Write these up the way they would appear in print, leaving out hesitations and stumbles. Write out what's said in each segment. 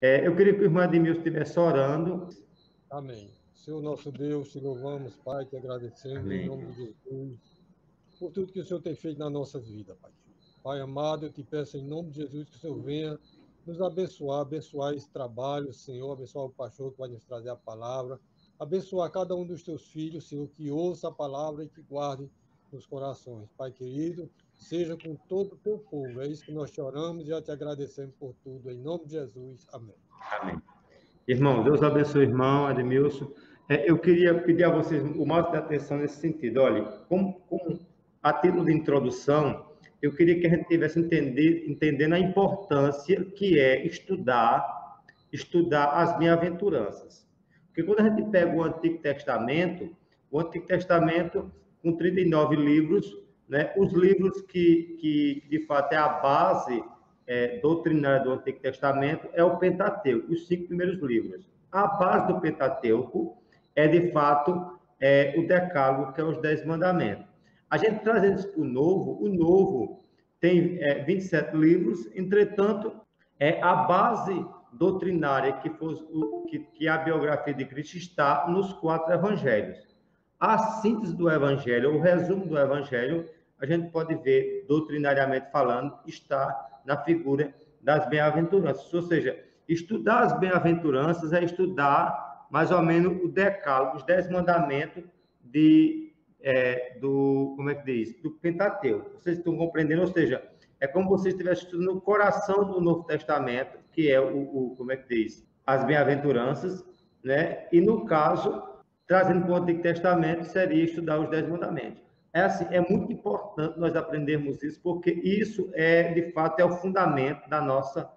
Eu queria que o irmão Edmilson estivesse orando. Amém. Senhor nosso Deus, te louvamos, Pai, te agradecemos em Amém. nome de Jesus, por tudo que o Senhor tem feito na nossa vida, Pai. Pai amado, eu te peço em nome de Jesus que o Senhor venha nos abençoar esse trabalho, Senhor, abençoar o pastor que vai nos trazer a palavra, abençoar cada um dos teus filhos, Senhor, que ouça a palavra e que guarde nos corações. Pai querido, seja com todo o teu povo. É isso que nós te oramos e já te agradecemos por tudo. Em nome de Jesus. Amém. Amém. Irmão, Deus abençoe o irmão Edmilson. Eu queria pedir a vocês o máximo de atenção nesse sentido. Olha, como a título de introdução, eu queria que a gente tivesse entendendo a importância que é estudar as bem-aventuranças. Porque quando a gente pega o Antigo Testamento com 39 livros, né, os livros que de fato é a base doutrinária do Antigo Testamento é o Pentateuco, os 5 primeiros livros. A base do Pentateuco é, de fato, o Decálogo, que é os 10 mandamentos. A gente trazendo isso para o Novo tem 27 livros, entretanto, a base doutrinária que a biografia de Cristo está nos 4 evangelhos. A síntese do evangelho, o resumo do evangelho, a gente pode ver, doutrinariamente falando, está na figura das bem-aventuranças. Ou seja, estudar as bem-aventuranças é estudar mais ou menos o decálogo, os 10 mandamentos como é que diz? Do Pentateuco. Vocês estão compreendendo? Ou seja, é como se você estivesse estudando o coração do Novo Testamento, que é como é que diz? As bem-aventuranças, né? E no caso, trazendo para o Antigo Testamento, seria estudar os 10 mandamentos. É muito importante nós aprendermos isso, porque isso de fato, é o fundamento da nossa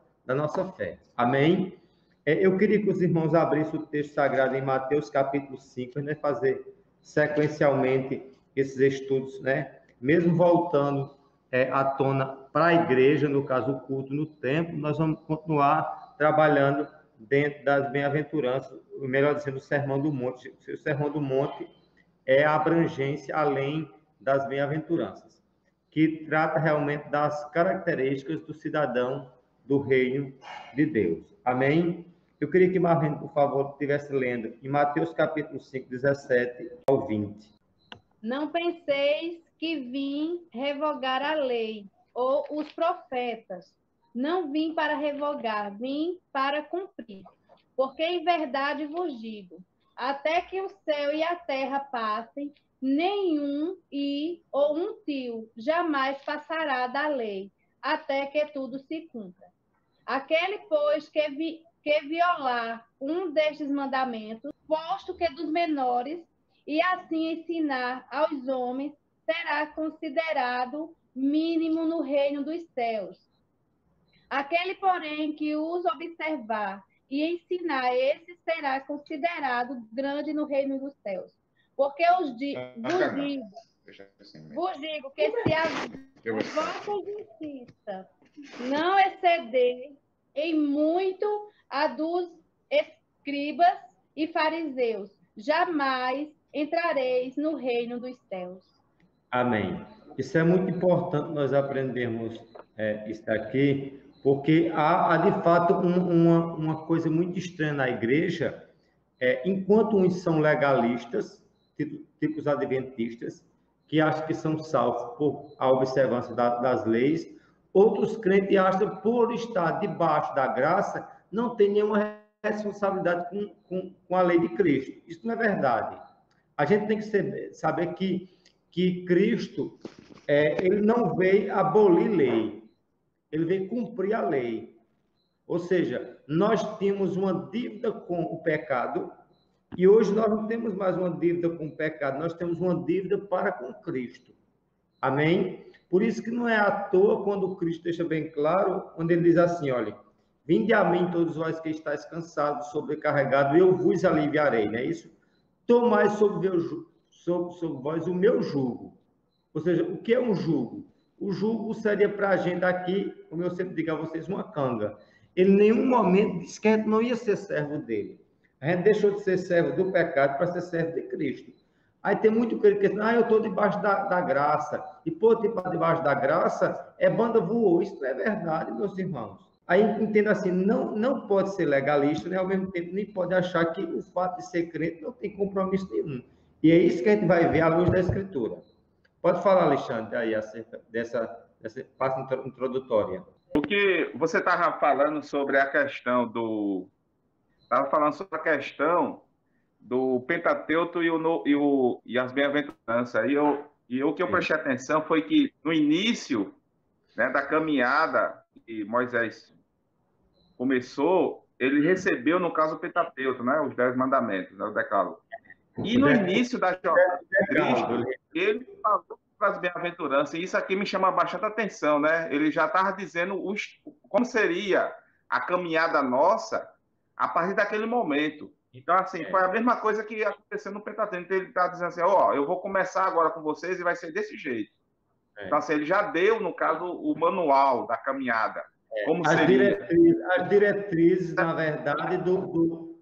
fé. Amém? Eu queria que os irmãos abrissem o texto sagrado em Mateus capítulo 5, né? Fazer sequencialmente esses estudos, né? Mesmo voltando à tona para a igreja, no caso o culto no templo, nós vamos continuar trabalhando dentro das bem-aventuranças, melhor dizendo, o Sermão do Monte. O Sermão do Monte é a abrangência além das bem-aventuranças, que trata realmente das características do cidadão do reino de Deus. Amém? Eu queria que Marlene, por favor, estivesse lendo em Mateus capítulo 5, 17 ao 20. Não penseis que vim revogar a lei ou os profetas. Não vim para revogar, vim para cumprir. Porque em verdade vos digo, até que o céu e a terra passem, nenhum ou um tio jamais passará da lei, até que tudo se cumpra. Aquele, pois, que violar um destes mandamentos, posto que dos menores, e assim ensinar aos homens, será considerado mínimo no reino dos céus. Aquele, porém, que os observar e ensinar, esse será considerado grande no reino dos céus. Porque vos digo que se a vossa justiça não exceder em muito a dos escribas e fariseus, jamais entrareis no reino dos céus. Amém. Isso é muito importante nós aprendermos isso aqui, porque há de fato uma coisa muito estranha na igreja, enquanto uns são legalistas, tipo os adventistas, que acham que são salvos por a observância das leis, outros crentes acham que por estar debaixo da graça, não tem nenhuma responsabilidade com a lei de Cristo. Isso não é verdade. A gente tem que saber que Cristo, ele não veio abolir lei, ele veio cumprir a lei. Ou seja, nós tínhamos uma dívida com o pecado e hoje nós não temos mais uma dívida com o pecado, nós temos uma dívida para com Cristo. Amém? Por isso que não é à toa quando Cristo deixa bem claro, quando ele diz assim, olha, vinde a mim todos vós que estáis cansados, sobrecarregados, eu vos aliviarei, não é isso? Tomai sobre vós o meu jugo. Ou seja, o que é um jugo? O jugo seria para a gente aqui, como eu sempre digo a vocês, uma canga. Ele em nenhum momento disse que a gente não ia ser servo dele. A gente deixou de ser servo do pecado para ser servo de Cristo. Aí tem muito crente que diz, eu estou debaixo da graça. E por estar debaixo da graça, banda voou. Isso não é verdade, meus irmãos. Aí entenda assim, não pode ser legalista, né? Ao mesmo tempo nem pode achar que o fato de ser crente não tem compromisso nenhum. E é isso que a gente vai ver à luz da Escritura. Pode falar, Alexandre, aí acerca dessa parte introdutória. O que você estava falando sobre a questão do... Estava falando sobre a questão do Pentateuco e as bem-aventuranças. E o que eu prestei atenção foi que no início, né, da caminhada que Moisés começou, ele recebeu, no caso, o Pentateuco, né, os 10 mandamentos, né, o Decálogo. E no início da jornada de Cristo, ele falou para as bem-aventuranças, e isso aqui me chama bastante atenção, né? Ele já estava dizendo como seria a caminhada nossa a partir daquele momento. Então, assim, foi a mesma coisa que aconteceu no Pentateuco. Então, ele está dizendo assim, eu vou começar agora com vocês e vai ser desse jeito. Então, assim, ele já deu, no caso, o manual da caminhada. Como seria? As diretrizes, na verdade, do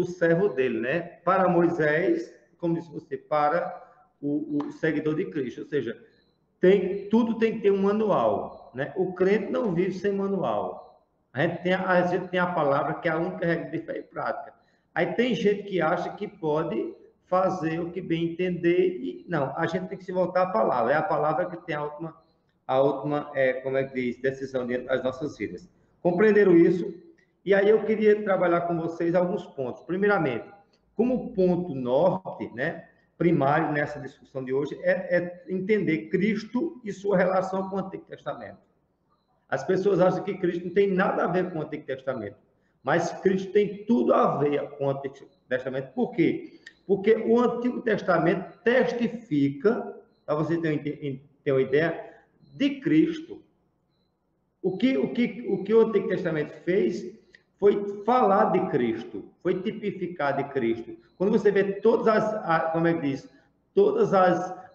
servo dele, né? Para Moisés, como disse você, para o seguidor de Cristo. Ou seja, tudo tem que ter um manual, né? O crente não vive sem manual. A gente tem a palavra que é a única regra de fé e prática. Aí tem gente que acha que pode fazer o que bem entender e não, a gente tem que se voltar à palavra. É a palavra que tem a última como é que diz, decisão das nossas vidas. Compreenderam isso? E aí eu queria trabalhar com vocês alguns pontos. Primeiramente, como ponto norte, né, primário nessa discussão de hoje, é entender Cristo e sua relação com o Antigo Testamento. As pessoas acham que Cristo não tem nada a ver com o Antigo Testamento, mas Cristo tem tudo a ver com o Antigo Testamento. Por quê? Porque o Antigo Testamento testifica, para você ter uma ideia, de Cristo. O que o Antigo Testamento fez foi falar de Cristo, foi tipificar de Cristo. Quando você vê todas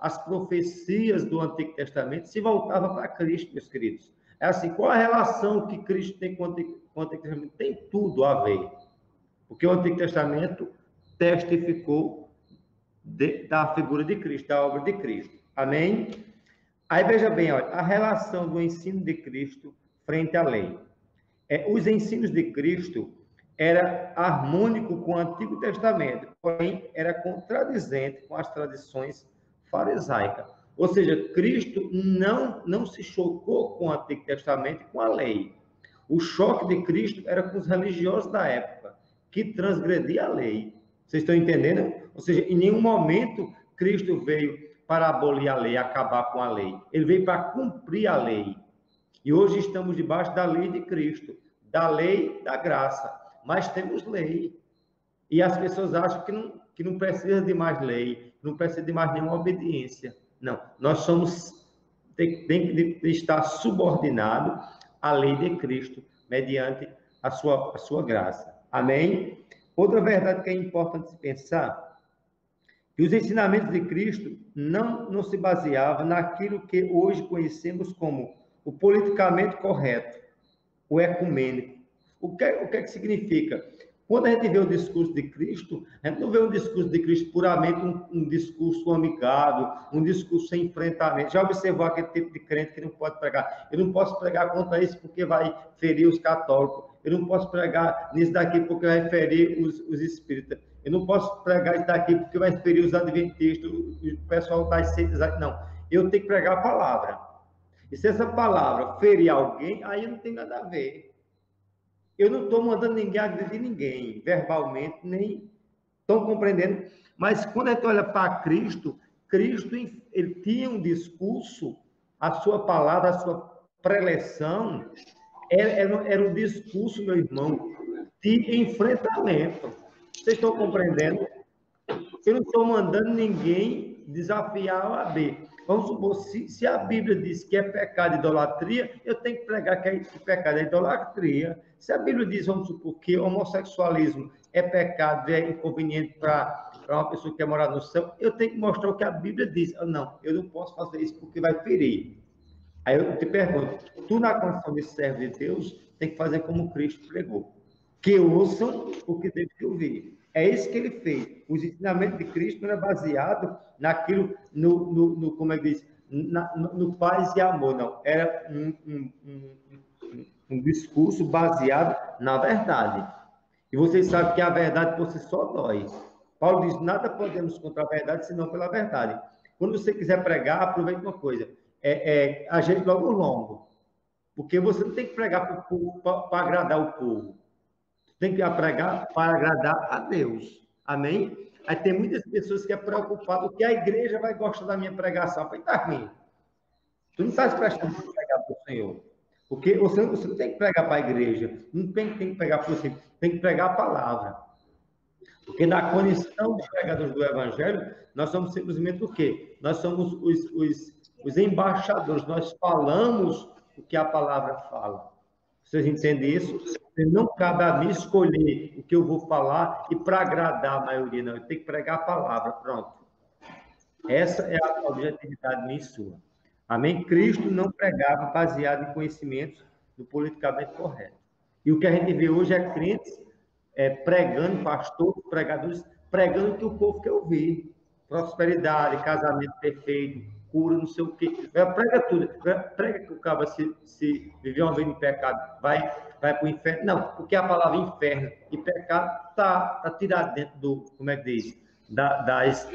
as profecias do Antigo Testamento se voltavam para Cristo, meus queridos. É assim, qual a relação que Cristo tem com o Antigo Testamento? Tem tudo a ver. Porque o Antigo Testamento testificou da figura de Cristo, da obra de Cristo. Amém? Aí veja bem, olha, a relação do ensino de Cristo frente à lei. Os ensinos de Cristo era harmônico com o Antigo Testamento, porém era contradizente com as tradições farisaicas. Ou seja, Cristo não se chocou com o Antigo Testamento e com a lei. O choque de Cristo era com os religiosos da época, que transgrediam a lei. Vocês estão entendendo? Ou seja, em nenhum momento Cristo veio para abolir a lei, acabar com a lei. Ele veio para cumprir a lei. E hoje estamos debaixo da lei de Cristo, da lei da graça. Mas temos lei. E as pessoas acham que não precisa de mais lei, não precisa de mais nenhuma obediência. Não, nós tem que estar subordinado à lei de Cristo, mediante a sua graça. Amém? Outra verdade que é importante se pensar, que os ensinamentos de Cristo não se baseavam naquilo que hoje conhecemos como o politicamente correto, o ecumênico. O que é que significa? Quando a gente vê o discurso de Cristo, a gente não vê um discurso de Cristo puramente um discurso amigável, um discurso sem enfrentamento. Já observou aquele tipo de crente que não pode pregar? Eu não posso pregar contra isso porque vai ferir os católicos. Eu não posso pregar nisso daqui porque vai ferir os espíritas. Eu não posso pregar isso daqui porque vai ferir os adventistas, o pessoal das seitas. Não, eu tenho que pregar a palavra. E se essa palavra ferir alguém, aí não tem nada a ver. Eu não estou mandando ninguém agredir ninguém, verbalmente, nem... Estão compreendendo? Mas quando a gente olha para Cristo, ele tinha um discurso, a sua palavra, a sua preleção, era um discurso, meu irmão, de enfrentamento. Vocês estão compreendendo? Eu não estou mandando ninguém desafiar a OAB. Vamos supor, se a Bíblia diz que é pecado idolatria, eu tenho que pregar que pecado é idolatria. Se a Bíblia diz, vamos supor, que homossexualismo é pecado, é inconveniente para uma pessoa que quer morar no céu, eu tenho que mostrar o que a Bíblia diz. Não, eu não posso fazer isso porque vai ferir. Aí eu te pergunto, tu na condição de servo de Deus, tem que fazer como Cristo pregou. Que ouçam o que deve ouvir. É isso que ele fez. Os ensinamentos de Cristo não era baseado naquilo, como é que diz, no paz e amor, não. Era um discurso baseado na verdade. E vocês sabem que a verdade por si só dói. Paulo diz, nada podemos contra a verdade, senão pela verdade. Quando você quiser pregar, aproveite uma coisa. Ajeite logo o longo. Porque você não tem que pregar para o povo, para agradar o povo. Você tem que pregar para agradar a Deus. Amém? Aí tem muitas pessoas que é preocupado que a igreja vai gostar da minha pregação. Eu falei, tá, ruim. Tu não estás prestando para pregar para o Senhor. Porque você não tem que pregar para a igreja. Não tem que pregar para você. Tem que pregar a palavra. Porque na condição de pregadores do Evangelho, nós somos simplesmente o quê? Nós somos os embaixadores. Nós falamos o que a palavra fala. Vocês entendem isso? Não cabe a mim escolher o que eu vou falar e para agradar a maioria, não. Eu tenho que pregar a palavra. Pronto. Essa é a objetividade minha e sua. Amém? Cristo não pregava baseado em conhecimentos do politicamente correto. E o que a gente vê hoje é crentes pregando, pastores, pregadores, pregando o que o povo quer ouvir. Prosperidade, casamento perfeito, cura, não sei o quê. Prega tudo. Prega que o cara se viver uma vida em pecado, vai para o inferno. Não, porque a palavra inferno e pecado está tirado dentro do, como é que diz? Das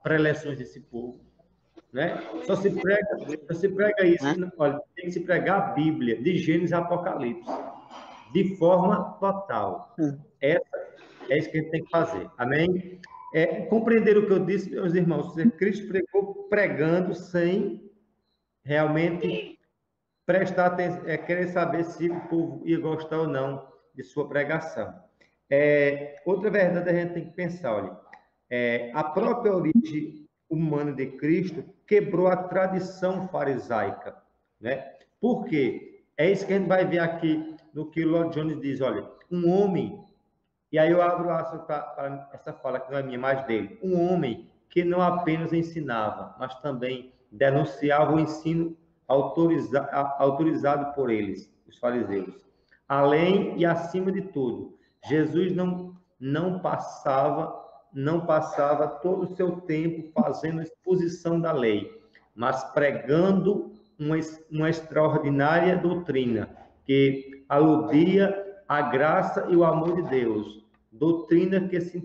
preleções desse povo. Né? Só se prega isso. Olha, tem que se pregar a Bíblia, de Gênesis a Apocalipse, de forma total. É isso que a gente tem que fazer. Amém? Compreender o que eu disse, meus irmãos. Cristo pregou pregando sem realmente prestar atenção, querer saber se o povo ia gostar ou não de sua pregação. Outra verdade a gente tem que pensar, olha, a própria origem humana de Cristo quebrou a tradição farisaica, né? Por quê? É isso que a gente vai ver aqui no que o Lloyd Jones diz, olha, um homem, e aí eu abro para essa fala que não é minha, mas dele, um homem que não apenas ensinava, mas também denunciava o ensino autorizado por eles, os fariseus. Além e acima de tudo, Jesus não passava todo o seu tempo fazendo exposição da lei, mas pregando uma extraordinária doutrina que aludia à graça e o amor de Deus. Doutrina que se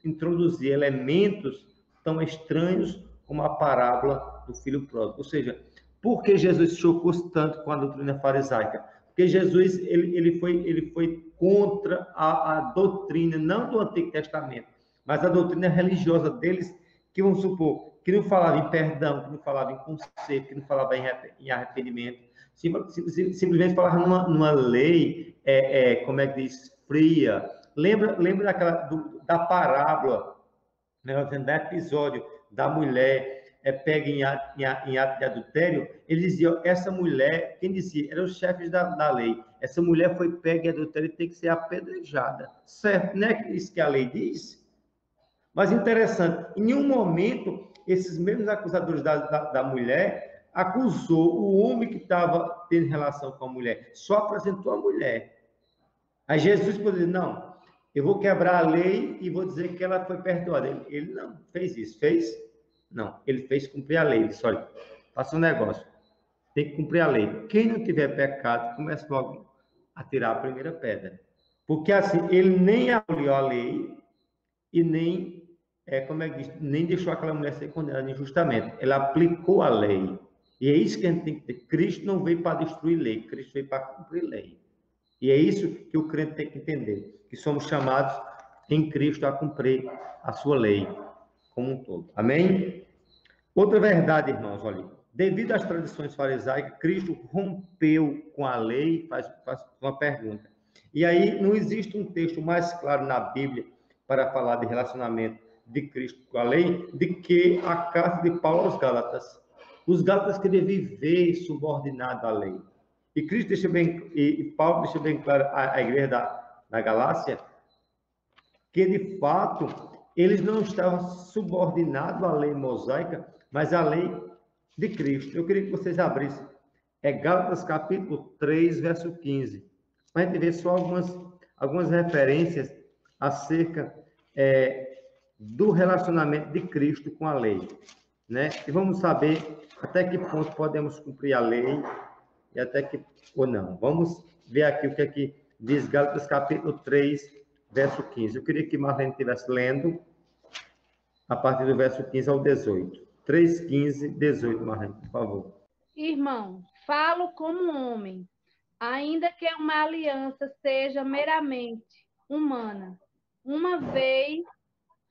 introduzia elementos tão estranhos como a parábola do filho pródigo. Ou seja, por que Jesus chocou tanto com a doutrina farisaica? Porque Jesus ele foi contra a doutrina, não do Antigo Testamento, mas a doutrina religiosa deles, que vamos supor, que não falava em perdão, que não falava em conserto, que não falava em arrependimento, simplesmente falava numa lei, como é que diz, fria. Lembra da parábola, né, da episódio da mulher pega em ato de adultério? Ele dizia, essa mulher, quem dizia? Eram os chefes da lei. Essa mulher foi pega em adultério e tem que ser apedrejada. Certo? Não é isso que a lei diz? Mas interessante, em nenhum momento, esses mesmos acusadores da mulher acusou o homem que estava tendo relação com a mulher. Só apresentou a mulher. Aí Jesus poderia dizer, não, eu vou quebrar a lei e vou dizer que ela foi perdoada. Ele não fez isso. Fez? Não. Ele fez cumprir a lei. Ele disse, olha, faça um negócio. Tem que cumprir a lei. Quem não tiver pecado, começa logo a tirar a primeira pedra. Porque assim, ele nem aboliu a lei e nem, como é que diz, nem deixou aquela mulher ser condenada injustamente. Ele aplicou a lei. E é isso que a gente tem que ter. Cristo não veio para destruir lei. Cristo veio para cumprir lei. E é isso que o crente tem que entender, que somos chamados em Cristo a cumprir a sua lei como um todo. Amém? Outra verdade, irmãos, olha, devido às tradições farisaicas, Cristo rompeu com a lei, faz uma pergunta. E aí não existe um texto mais claro na Bíblia para falar de relacionamento de Cristo com a lei do que a carta de Paulo aos Gálatas. Os Gálatas queriam viver subordinado à lei. E Cristo deixa bem, e Paulo deixa bem claro à igreja da Galácia que, de fato, eles não estavam subordinados à lei mosaica, mas à lei de Cristo. Eu queria que vocês abrissem. Gálatas capítulo 3, verso 15. Para a gente ver só algumas referências acerca do relacionamento de Cristo com a lei. Né? E vamos saber até que ponto podemos cumprir a lei e até que, ou não. Vamos ver aqui o que é que diz Gálatas capítulo 3, verso 15. Eu queria que Marlene estivesse lendo a partir do verso 15 ao 18. 3, 15, 18, Marlene, por favor. Irmão, falo como homem, ainda que uma aliança seja meramente humana, uma vez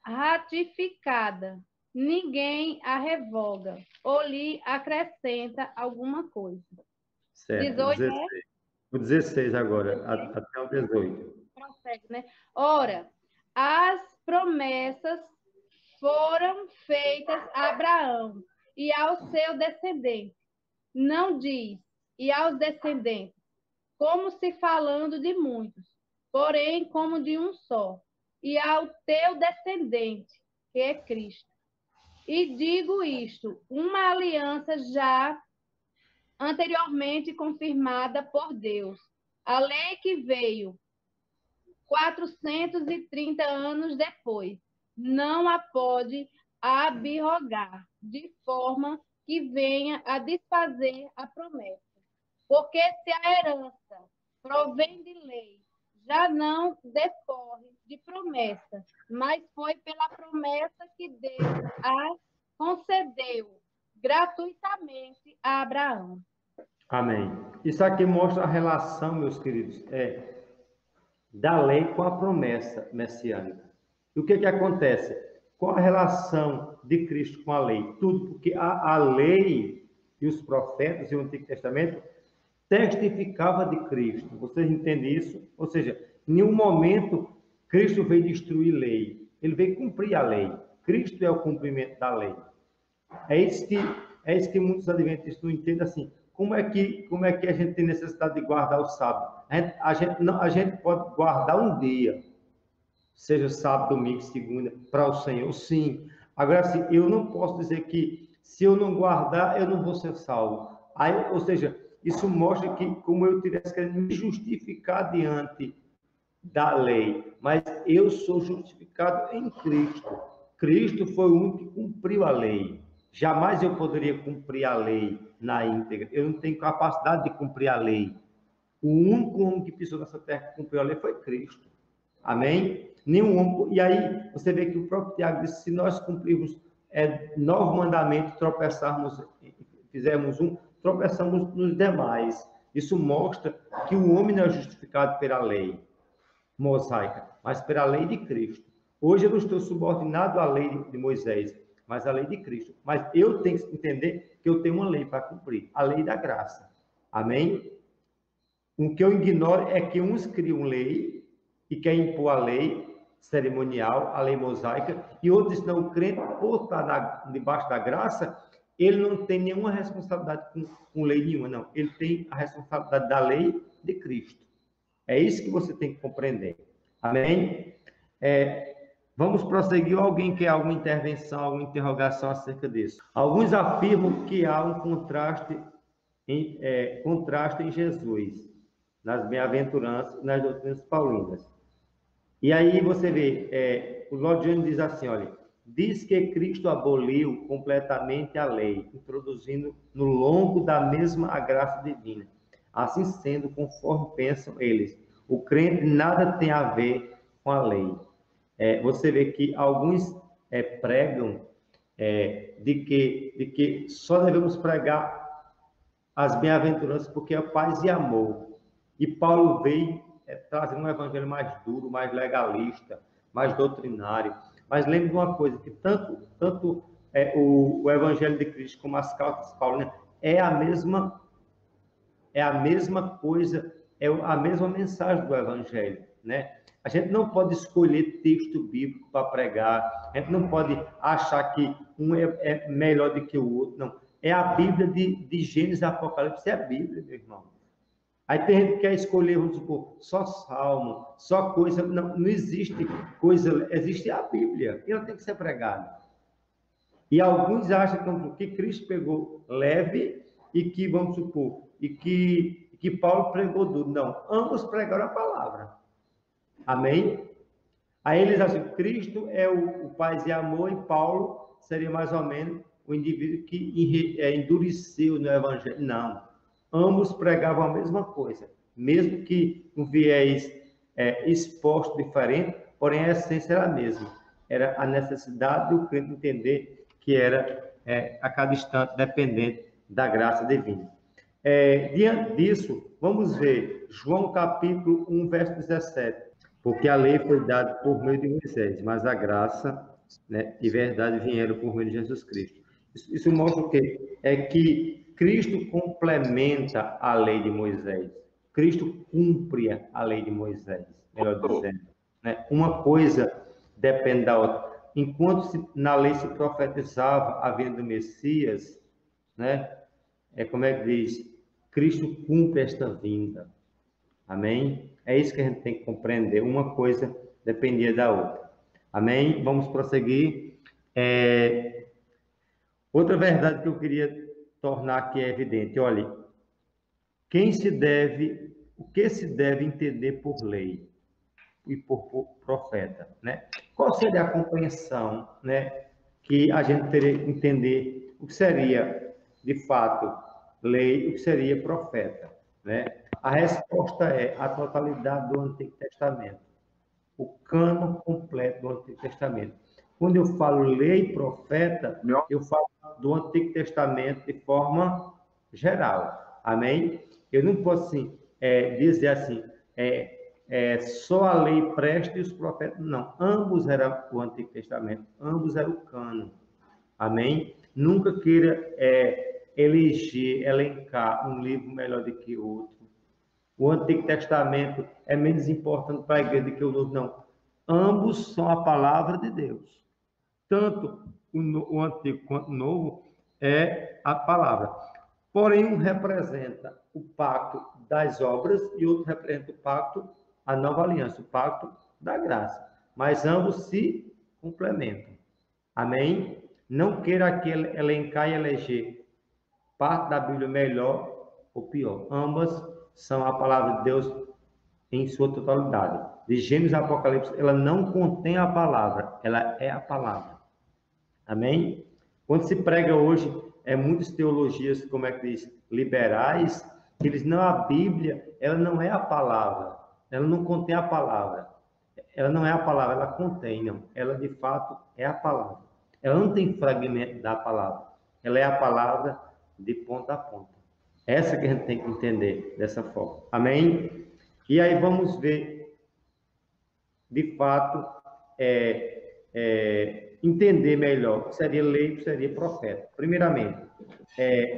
ratificada, ninguém a revoga ou lhe acrescenta alguma coisa. Certo, 18, 16. O 16 agora, até o 18. prossegue, né? Ora, as promessas foram feitas a Abraão e ao seu descendente. Não diz, e aos descendentes, como se falando de muitos, porém como de um só, e ao teu descendente, que é Cristo. E digo isto, uma aliança já anteriormente confirmada por Deus. A lei que veio 430 anos depois, não a pode abrogar, de forma que venha a desfazer a promessa. Porque se a herança provém de lei, já não decorre de promessa, mas foi pela promessa que Deus a concedeu gratuitamente a Abraão. Amém. Isso aqui mostra a relação, meus queridos, da lei com a promessa messiânica. E o que que acontece? Qual a relação de Cristo com a lei? Tudo, porque a lei e os profetas e o Antigo Testamento testificava de Cristo. Vocês entendem isso? Ou seja, em nenhum momento Cristo veio destruir lei. Ele veio cumprir a lei. Cristo é o cumprimento da lei. É isso que muitos adventistas não entendem assim. Como é que a gente tem necessidade de guardar o sábado? A gente pode guardar um dia, seja sábado, domingo, segunda, para o Senhor, sim. Agora, assim, eu não posso dizer que se eu não guardar, eu não vou ser salvo. Aí, ou seja, isso mostra que como eu tivesse querendo me justificar diante da lei, mas eu sou justificado em Cristo. Cristo foi o único que cumpriu a lei. Jamais eu poderia cumprir a lei na íntegra. Eu não tenho capacidade de cumprir a lei. O único homem que pisou nessa terra que cumpriu a lei foi Cristo. Amém? Nenhum homem. E aí você vê que o próprio Tiago disse: se nós cumprirmos 9 mandamentos, tropeçarmos, fizermos um, tropeçamos nos demais. Isso mostra que o homem não é justificado pela lei mosaica, mas pela lei de Cristo. Hoje eu não estou subordinado à lei de Moisés, mas à lei de Cristo. Mas eu tenho que entender que eu tenho uma lei para cumprir, a lei da graça. Amém? O que eu ignoro é que uns criam lei e querem impor a lei cerimonial, a lei mosaica, e outros não, o crente, por estar debaixo da graça, ele não tem nenhuma responsabilidade com lei nenhuma, não. Ele tem a responsabilidade da lei de Cristo. É isso que você tem que compreender. Amém? Vamos prosseguir. Alguém quer alguma intervenção, alguma interrogação acerca disso? Alguns afirmam que há um contraste em Jesus, nas bem-aventuranças, nas doutrinas paulinas. E aí você vê, o Lord Jones diz assim, olha, diz que Cristo aboliu completamente a lei, introduzindo no longo da mesma a graça divina. Assim sendo, conforme pensam eles, o crente nada tem a ver com a lei. Você vê que alguns pregam de que só devemos pregar as bem-aventuranças porque é paz e amor. E Paulo veio trazendo um evangelho mais duro, mais legalista, mais doutrinário. Mas lembre de uma coisa, que tanto o evangelho de Cristo como as cartas paulinas é a mesma coisa, é a mesma mensagem do Evangelho, né? A gente não pode escolher texto bíblico para pregar, a gente não pode achar que um é melhor do que o outro, não. É a Bíblia de Gênesis e Apocalipse, é a Bíblia, meu irmão. Aí tem gente que quer escolher, vamos supor, só salmo, só coisa, não existe coisa, existe a Bíblia, e ela tem que ser pregada. E alguns acham que Cristo pegou leve e que, vamos supor, e que Paulo pregou duro. Não, ambos pregaram a palavra. Amém? Aí eles acham que Cristo é o paz e amor e Paulo seria mais ou menos o indivíduo que endureceu no evangelho. Não. ambos pregavam a mesma coisa, mesmo que um viés exposto diferente, porém a essência era a mesma. Era a necessidade do crente entender que era a cada instante dependente da graça divina. Diante disso, vamos ver João capítulo 1, verso 17. Porque a lei foi dada por meio de Moisés, mas a graça, né, e verdade vieram por meio de Jesus Cristo. Isso mostra o quê? É que Cristo complementa a lei de Moisés. Cristo cumpre a lei de Moisés, melhor dizendo. Né? Uma coisa depende da outra. Enquanto na lei se profetizava a vinda do Messias, né? Como é que diz? Cristo cumpre esta vinda. Amém? É isso que a gente tem que compreender. Uma coisa dependia da outra. Amém? Vamos prosseguir. Outra verdade que eu queria tornar aqui evidente. Olha, o que se deve entender por lei e por profeta, né? Qual seria a compreensão, né, que a gente teria que entender o que seria, de fato, lei e o que seria profeta, né? A resposta é a totalidade do Antigo Testamento, o cânon completo do Antigo Testamento. Quando eu falo lei e profeta, eu falo do Antigo Testamento de forma geral. Amém? Eu não posso assim, dizer assim, só a lei presta e os profetas. Não, ambos eram o Antigo Testamento, ambos eram o cânon. Amém? Nunca queira elencar um livro melhor do que o outro. O Antigo Testamento é menos importante para a igreja do que o Novo, não. Ambos são a palavra de Deus. Tanto o Antigo quanto o Novo é a palavra. Porém, um representa o pacto das obras e outro representa o pacto, a nova aliança, o pacto da graça. Mas ambos se complementam. Amém? Não queira aqui elencar e eleger parte da Bíblia melhor ou pior. Ambas são a palavra de Deus em sua totalidade. De Gênesis a Apocalipse, ela não contém a palavra, ela é a palavra. Amém? Quando se prega hoje, muitas teologias, como é que diz, liberais, eles não, a Bíblia, ela não é a palavra, ela não contém a palavra. Ela não é a palavra, ela contém, não. Ela, de fato, é a palavra. Ela não tem fragmento da palavra. Ela é a palavra de ponta a ponta. Essa que a gente tem que entender dessa forma. Amém? E aí vamos ver, de fato, entender melhor o que seria lei e o que seria profeta. Primeiramente,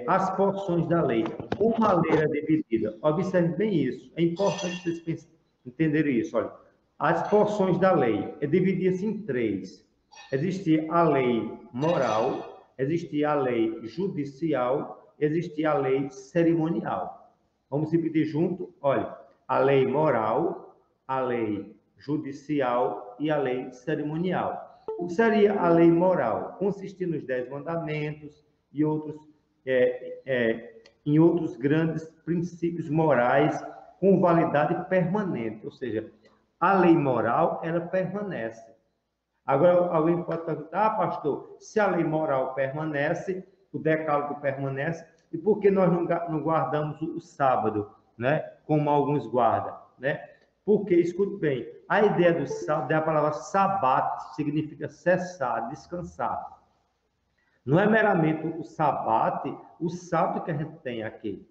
as porções da lei. Uma lei era dividida. Observe bem isso. É importante vocês entenderem isso. Olha, as porções da lei dividiam-se em três. Existia a lei moral, existia a lei judicial, existia a lei cerimonial. Vamos repetir junto? Olha, a lei moral, a lei judicial e a lei cerimonial. O que seria a lei moral? Consistia nos 10 mandamentos e outros, em outros grandes princípios morais com validade permanente. Ou seja, a lei moral, ela permanece. Agora, alguém pode perguntar, pastor, se a lei moral permanece, o decálogo permanece, e por que nós não guardamos o sábado, né? Como alguns guardam, né? Porque, escute bem, a ideia do sábado, da palavra sabat, significa cessar, descansar. Não é meramente o sabate, o sábado que a gente tem aqui.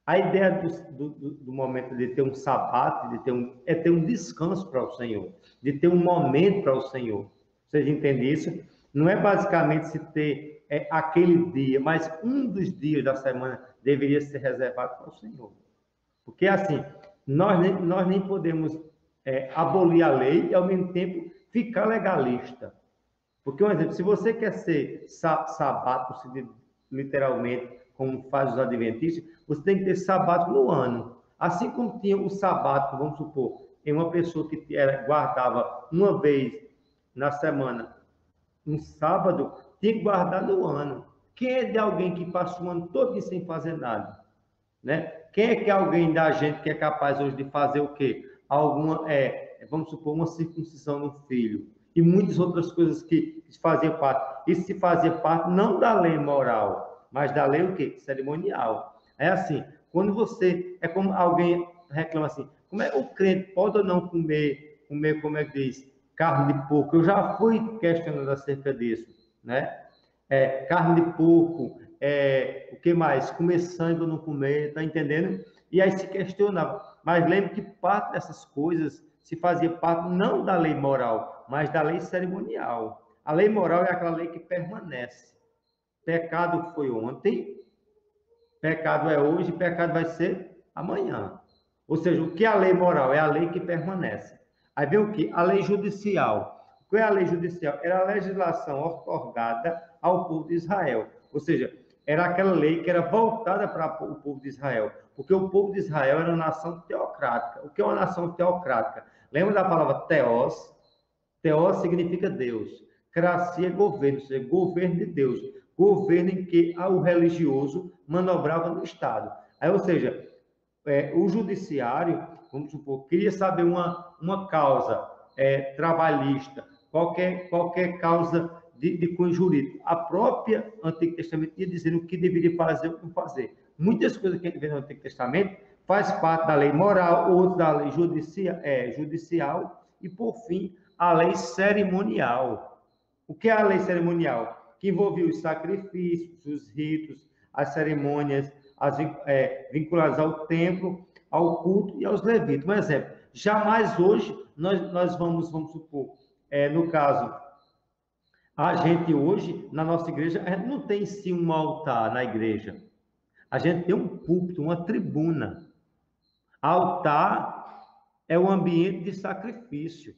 A ideia do momento de ter um sabate, é ter um descanso para o Senhor, de ter um momento para o Senhor. Vocês entendem isso? Não é basicamente se ter aquele dia, mas um dos dias da semana deveria ser reservado para o Senhor. Porque, assim, nós nem podemos abolir a lei e, ao mesmo tempo, ficar legalista. Porque, um exemplo, se você quer ser sabato, literalmente, como faz os adventistas, você tem que ter sabato no ano. Assim como tinha o sabato, vamos supor, em uma pessoa que guardava uma vez na semana, um sábado, tinha que guardar no ano. Quem é de alguém que passa o ano todo sem fazer nada? Né? Quem é que alguém da gente que é capaz hoje de fazer o quê? Alguma, vamos supor, uma circuncisão no filho. E muitas outras coisas que faziam parte. Isso se fazia parte não da lei moral, mas da lei o quê? Cerimonial. É assim, Quando você, é como alguém reclama assim, como é o crente pode ou não comer, como é que diz, carne de porco? Eu já fui questionando acerca disso, né? Carne de porco, o que mais? Comer sangue ou não comer, tá entendendo? E aí se questionava. Mas lembre que parte dessas coisas se fazia parte não da lei moral, mas da lei cerimonial. A lei moral é aquela lei que permanece. Pecado foi ontem, pecado é hoje, pecado vai ser amanhã. Ou seja, o que é a lei moral? É a lei que permanece. Aí vem o que? A lei judicial. O que é a lei judicial? Era a legislação otorgada ao povo de Israel. Ou seja, era aquela lei que era voltada para o povo de Israel. Porque o povo de Israel era uma nação teocrática. O que é uma nação teocrática? Lembra da palavra teos? Teos significa Deus. Cracia é governo, ou seja, governo de Deus. Governo em que o religioso manobrava no Estado. Aí, ou seja, o judiciário, vamos supor, queria saber uma causa trabalhista, qualquer causa de cunho jurídico. A própria Antigo Testamento ia dizendo o que deveria fazer ou não fazer. Muitas coisas que a gente vê no Antigo Testamento faz parte da lei moral, outras da lei judicial e, por fim, a lei cerimonial. O que é a lei cerimonial? Que envolvia os sacrifícios, os ritos, as cerimônias, vinculadas ao templo, ao culto e aos levitas. Um exemplo, jamais hoje nós vamos supor, no caso, a gente hoje, na nossa igreja, a gente não tem em si um altar na igreja. A gente tem um púlpito, uma tribuna. Altar é o ambiente de sacrifício.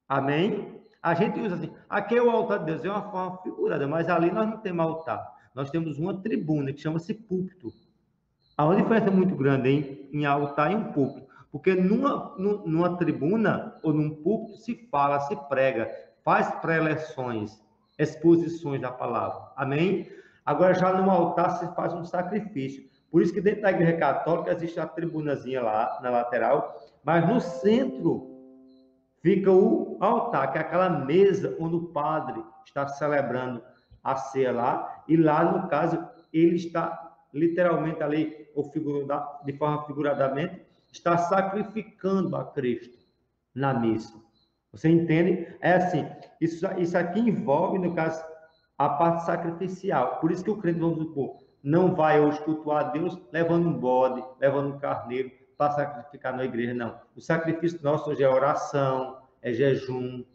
Amém? A gente usa assim, aqui é o altar de Deus, é uma forma figurada, mas ali nós não temos altar. Nós temos uma tribuna que chama-se púlpito. Há uma diferença muito grande em altar e um púlpito. Porque numa tribuna ou num púlpito se fala, se prega, faz preleções, exposições da palavra. Amém? Agora, já no altar se faz um sacrifício. Por isso que dentro da igreja católica existe a tribunazinha lá na lateral, mas no centro fica o altar, que é aquela mesa onde o padre está celebrando a ceia lá, e lá, no caso, ele está literalmente ali, ou de forma figuradamente, está sacrificando a Cristo na missa. Você entende? É assim, isso aqui envolve, no caso, a parte sacrificial. Por isso que o crente, vamos supor, não vai hoje cultuar a Deus levando um bode, levando um carneiro para sacrificar na igreja, não. O sacrifício nosso hoje é oração, é jejum,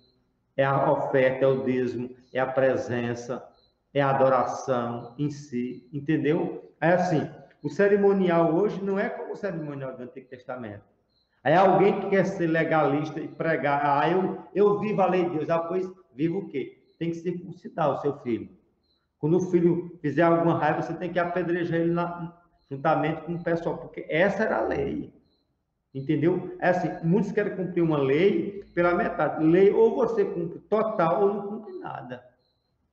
é a oferta, é o dízimo, é a presença, é a adoração em si, entendeu? É assim, o cerimonial hoje não é como o cerimonial do Antigo Testamento. É alguém que quer ser legalista e pregar, eu vivo a lei de Deus, pois vivo o quê? Tem que circuncidar o seu filho. Quando o filho fizer alguma raiva, você tem que apedrejar ele juntamente com o pessoal, porque essa era a lei. Entendeu? É assim, muitos querem cumprir uma lei pela metade. Lei ou você cumpre total ou não cumpre nada.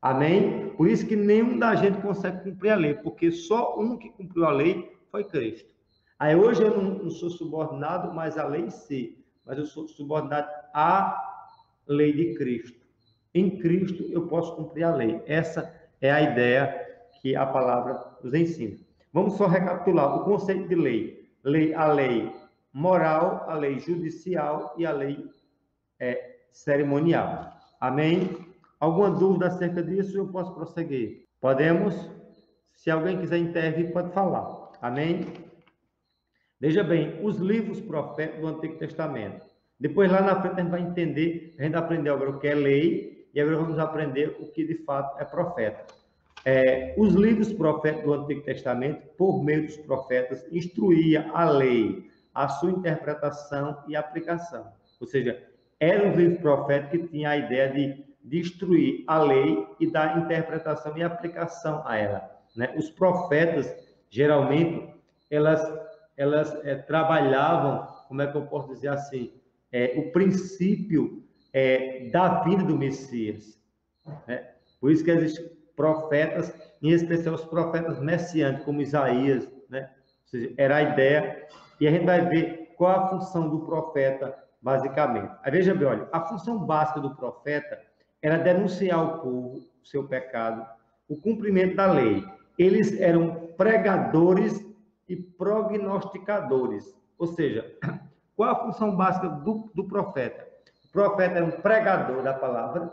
Amém? Por isso que nenhum da gente consegue cumprir a lei, porque só um que cumpriu a lei foi Cristo. Aí hoje eu não sou subordinado mais à lei em si, mas eu sou subordinado à lei de Cristo. Em Cristo eu posso cumprir a lei. Essa é a ideia que a palavra nos ensina. Vamos só recapitular o conceito de lei. A lei moral, a lei judicial e a lei cerimonial. Amém? Alguma dúvida acerca disso? Eu posso prosseguir. Podemos? Se alguém quiser intervir, pode falar. Amém? Veja bem, os livros proféticos do Antigo Testamento. Depois, lá na frente, a gente vai entender, a gente aprendeu agora o que é lei, e agora vamos aprender o que, de fato, é profeta. Os livros proféticos do Antigo Testamento, por meio dos profetas, instruía a lei, a sua interpretação e aplicação. Ou seja, era um livro profético que tinha a ideia de instruir a lei e dar interpretação e aplicação a ela. Né? Os profetas, geralmente, elas trabalhavam, como é que eu posso dizer assim, o princípio da vida do Messias. Né? Por isso que existem profetas, em especial os profetas messiânicos, como Isaías, né? Ou seja, era a ideia, e a gente vai ver qual a função do profeta, basicamente. Aí veja bem, olha, a função básica do profeta era denunciar ao povo o seu pecado, o cumprimento da lei. Eles eram pregadores e prognosticadores. Ou seja, qual a função básica do profeta? O profeta era um pregador da palavra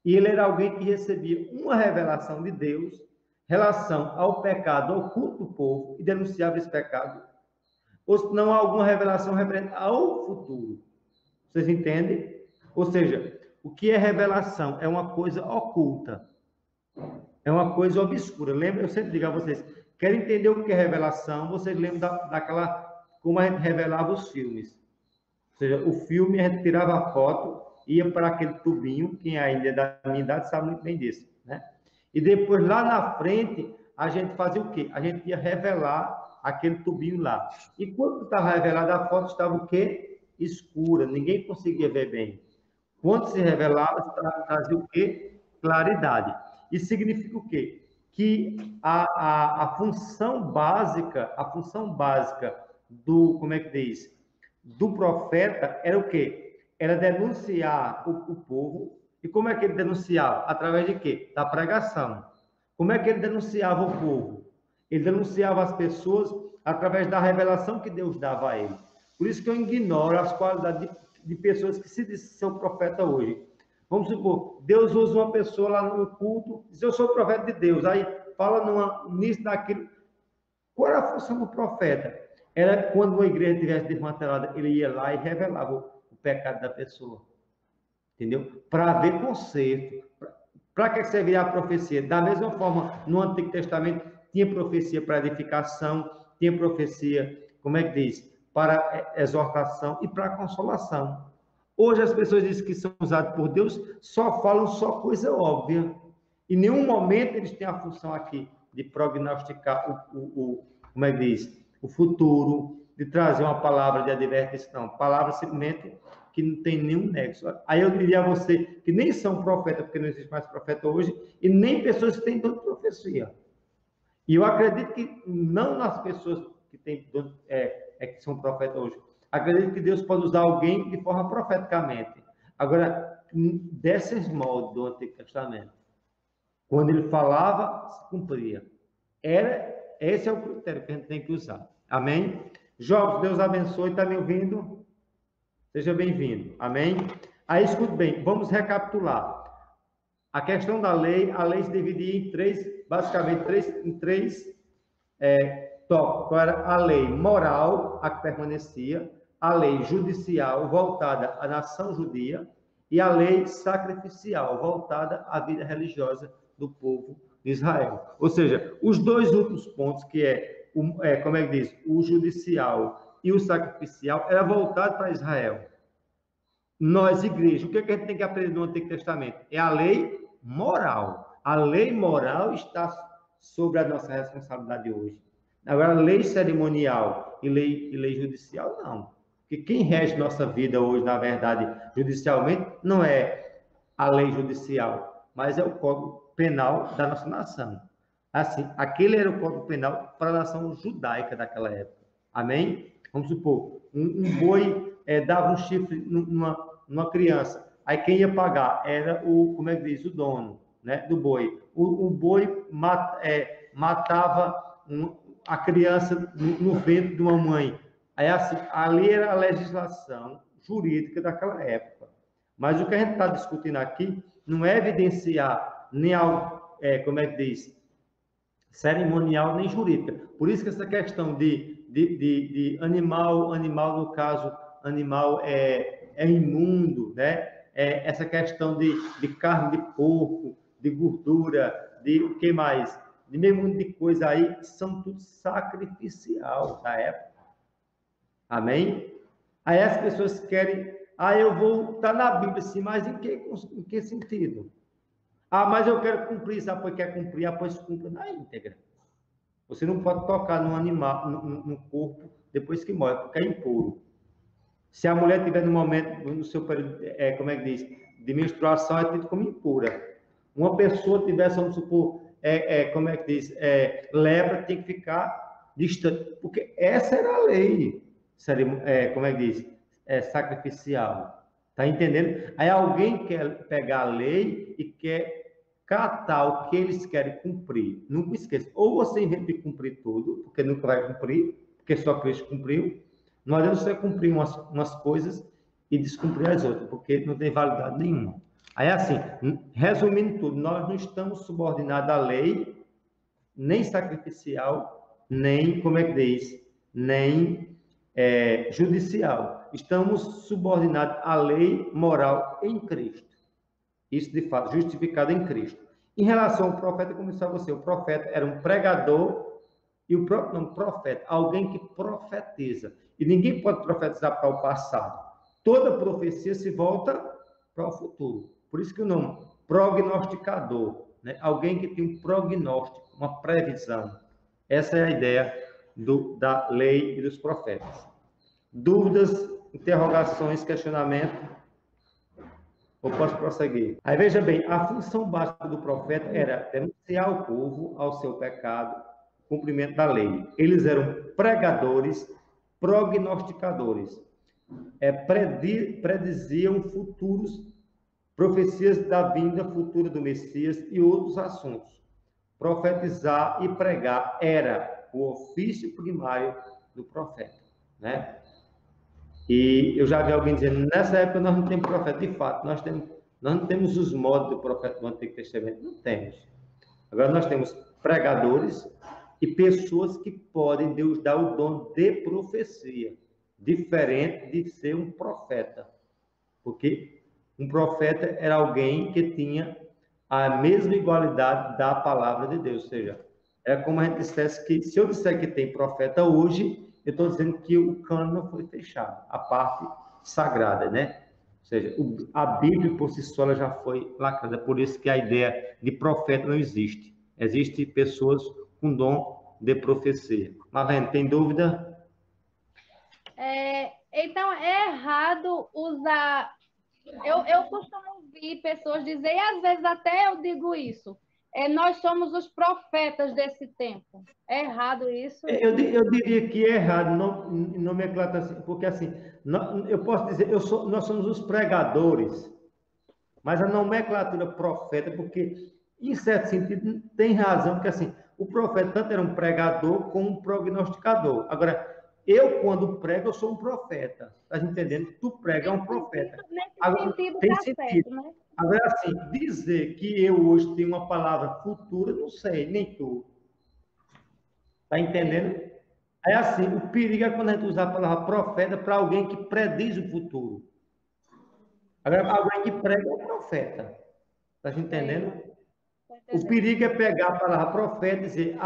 e ele era alguém que recebia uma revelação de Deus em relação ao pecado oculto do povo e denunciava esse pecado, ou se não alguma revelação referente ao futuro. Vocês entendem? Ou seja, o que é revelação? É uma coisa oculta. É uma coisa obscura. Lembra? Eu sempre digo a vocês, querem entender o que é revelação? Vocês lembram daquela, como a gente revelava os filmes. Ou seja, o filme, a gente tirava a foto, ia para aquele tubinho, quem ainda é da minha idade sabe muito bem disso, né? E depois, lá na frente, a gente fazia o quê? A gente ia revelar aquele tubinho lá. E quando estava revelada a foto, estava o quê? Escura, ninguém conseguia ver bem. Quando se revelava, trazia o quê? Claridade. Isso significa o quê? Que a função básica do, como é que diz? Do profeta era o quê? Era denunciar o povo. E como é que ele denunciava? Através de quê? Da pregação. Como é que ele denunciava o povo? Ele denunciava as pessoas através da revelação que Deus dava a ele. Por isso que eu ignoro as qualidades de pessoas que se dizem ser profeta hoje. Vamos supor, Deus usa uma pessoa lá no culto, diz, eu sou profeta de Deus, aí fala nisso, daquilo. Qual era a função do profeta? Era quando uma igreja estivesse desmantelada, ele ia lá e revelava o pecado da pessoa. Entendeu? Para haver conserto. Para que serviria a profecia? Da mesma forma, no Antigo Testamento, tinha profecia para edificação, tinha profecia, como é que diz? Para exortação e para consolação. Hoje as pessoas dizem que são usadas por Deus, só falam só coisa óbvia. Em nenhum momento eles têm a função aqui de prognosticar como é que diz? O futuro, de trazer uma palavra de advertição. Palavra simplesmente que não tem nenhum nexo. Aí eu diria a você que nem são profetas, porque não existe mais profeta hoje, e nem pessoas que têm dom de profecia. E eu acredito que não nas pessoas que têm dom, que são profetas hoje. Acredito que Deus pode usar alguém de forma profeticamente. Agora, desses moldes do Antigo Testamento, quando ele falava, se cumpria. Esse é o critério que a gente tem que usar. Amém? Jovens, Deus abençoe. Está me ouvindo? Seja bem-vindo. Amém? Aí, escute bem. Vamos recapitular. A questão da lei, a lei se dividia em três tópicos. Qual era a lei moral, a que permanecia, a lei judicial, voltada à nação judia, e a lei sacrificial, voltada à vida religiosa do povo de Israel. Ou seja, os dois últimos pontos, que como é que diz, o judicial e o sacrificial, era voltado para Israel. Nós, igreja, o que a gente tem que aprender no Antigo Testamento? É a lei moral. A lei moral está sobre a nossa responsabilidade hoje. Agora, lei cerimonial e lei judicial, não. Porque quem rege nossa vida hoje, na verdade, judicialmente, não é a lei judicial, mas é o Código Penal da nossa nação. Assim, aquele era o Código Penal para a nação judaica daquela época. Amém? Vamos supor, um boi dava um chifre numa criança. Aí quem ia pagar era como é que diz, o dono, né, do boi. O boi matava a criança no ventre de uma mãe. Aí, assim, ali era a legislação jurídica daquela época. Mas o que a gente está discutindo aqui não é evidenciar nem algo, como é que diz, cerimonial nem jurídica. Por isso que essa questão de animal, no caso, animal é imundo, né? Essa questão de carne de porco, de gordura, de o que mais? De meio mundo de coisa aí, são tudo sacrificial da época. Amém? Aí as pessoas querem, eu vou estar na Bíblia, sim, mas em que sentido? Mas eu quero cumprir, sabe por que quer cumprir? Pois cumpra na íntegra. Você não pode tocar num animal, no corpo, depois que morre, porque é impuro. Se a mulher estiver no momento, no seu período, como é que diz, de menstruação, é tido como impura. Uma pessoa tivesse, vamos supor, como é que diz, lepra, tem que ficar distante, porque essa era a lei, como é que diz, sacrificial. Tá entendendo? Aí alguém quer pegar a lei e quer catar o que eles querem cumprir. Nunca esqueça. Ou você inventa de cumprir tudo, porque nunca vai cumprir, porque só Cristo cumpriu. Não adianta você cumprir umas coisas e descumprir as outras, porque não tem validade nenhuma. Aí, assim, resumindo tudo, nós não estamos subordinados à lei, nem sacrificial, nem, como é que diz, nem judicial. Estamos subordinados à lei moral em Cristo. Isso, de fato, justificado em Cristo. Em relação ao profeta, como disse a você, o profeta era um pregador e o próprio nome profeta, alguém que profetiza. E ninguém pode profetizar para o passado. Toda profecia se volta para o futuro. Por isso que o nome prognosticador, né? Alguém que tem um prognóstico, uma previsão. Essa é a ideia da lei e dos profetas. Dúvidas, interrogações, questionamento? Ou posso prosseguir? Aí veja bem, a função básica do profeta era denunciar o povo ao seu pecado, cumprimento da lei. Eles eram pregadores, prognosticadores. Prediziam futuros, profecias da vinda futura do Messias e outros assuntos. Profetizar e pregar era o ofício primário do profeta, né? E eu já vi alguém dizendo, nessa época nós não temos profeta. De fato, nós não temos os modos do profeta do Antigo Testamento, não temos. Agora nós temos pregadores e pessoas que podem, Deus dá o dom de profecia, diferente de ser um profeta. Porque um profeta era alguém que tinha a mesma igualdade da palavra de Deus, ou seja, é como a gente dissesse que, se eu disser que tem profeta hoje, eu estou dizendo que o cano foi fechado, a parte sagrada, né? Ou seja, a Bíblia por si só ela já foi lacrada, por isso que a ideia de profeta não existe. Existem pessoas com dom de profecia. Marlene, tem dúvida? Então, é errado usar... Eu costumo ouvir pessoas dizer, e às vezes até eu digo isso, nós somos os profetas desse tempo. É errado isso? Eu diria que é errado, não me aclata assim, porque assim, eu posso dizer, nós somos os pregadores, mas a nomenclatura profeta, porque, em certo sentido, tem razão, porque assim, o profeta tanto era um pregador como um prognosticador. Agora, eu, quando prego, eu sou um profeta. Tá entendendo? Tu prega é um profeta. Agora, tem sentido. Certo, né? Agora, assim, dizer que eu hoje tenho uma palavra futura, não sei, nem tu. Tá entendendo? É assim, o perigo é quando a gente usa a palavra profeta para alguém que prediz o futuro. Agora, alguém que prega é um profeta. Tá entendendo? O perigo é pegar a palavra profeta e dizer,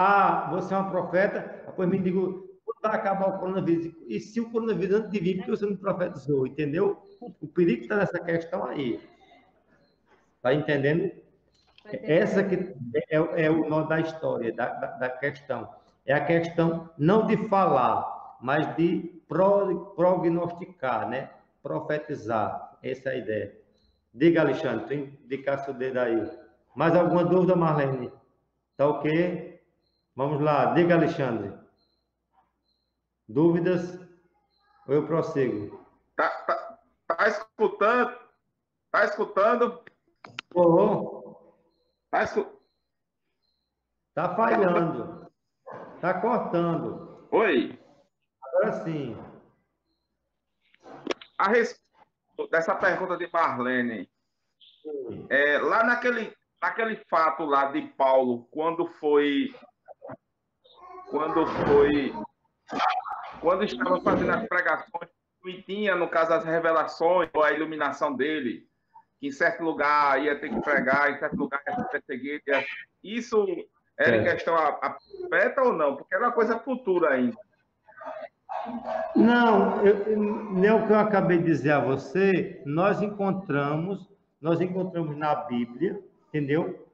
você é uma profeta, depois me digo, vai acabar o coronavírus. E se o coronavírus antes de vir, porque você não profetizou, entendeu? O perigo está nessa questão aí. Tá entendendo? Essa que é o nó da história, da questão. É a questão não de falar, mas de prognosticar, né? Profetizar. Essa é a ideia. Diga, Alexandre, tem que indicar seu dedo aí. Mais alguma dúvida, Marlene? Tá ok? Vamos lá. Diga, Alexandre. Dúvidas? Ou eu prossigo? Tá escutando? Tá escutando? Tá falhando. Tá cortando. Oi. Agora sim. A respeito dessa pergunta de Marlene, lá naquele fato lá de Paulo, quando estava fazendo as pregações, e tinha, no caso, as revelações, ou a iluminação dele, que em certo lugar ia ter que pregar, em certo lugar ia ser perseguido. Isso era em questão a profeta ou não? Porque era uma coisa futura ainda. Não, nem o que eu acabei de dizer a você, nós encontramos na Bíblia, entendeu?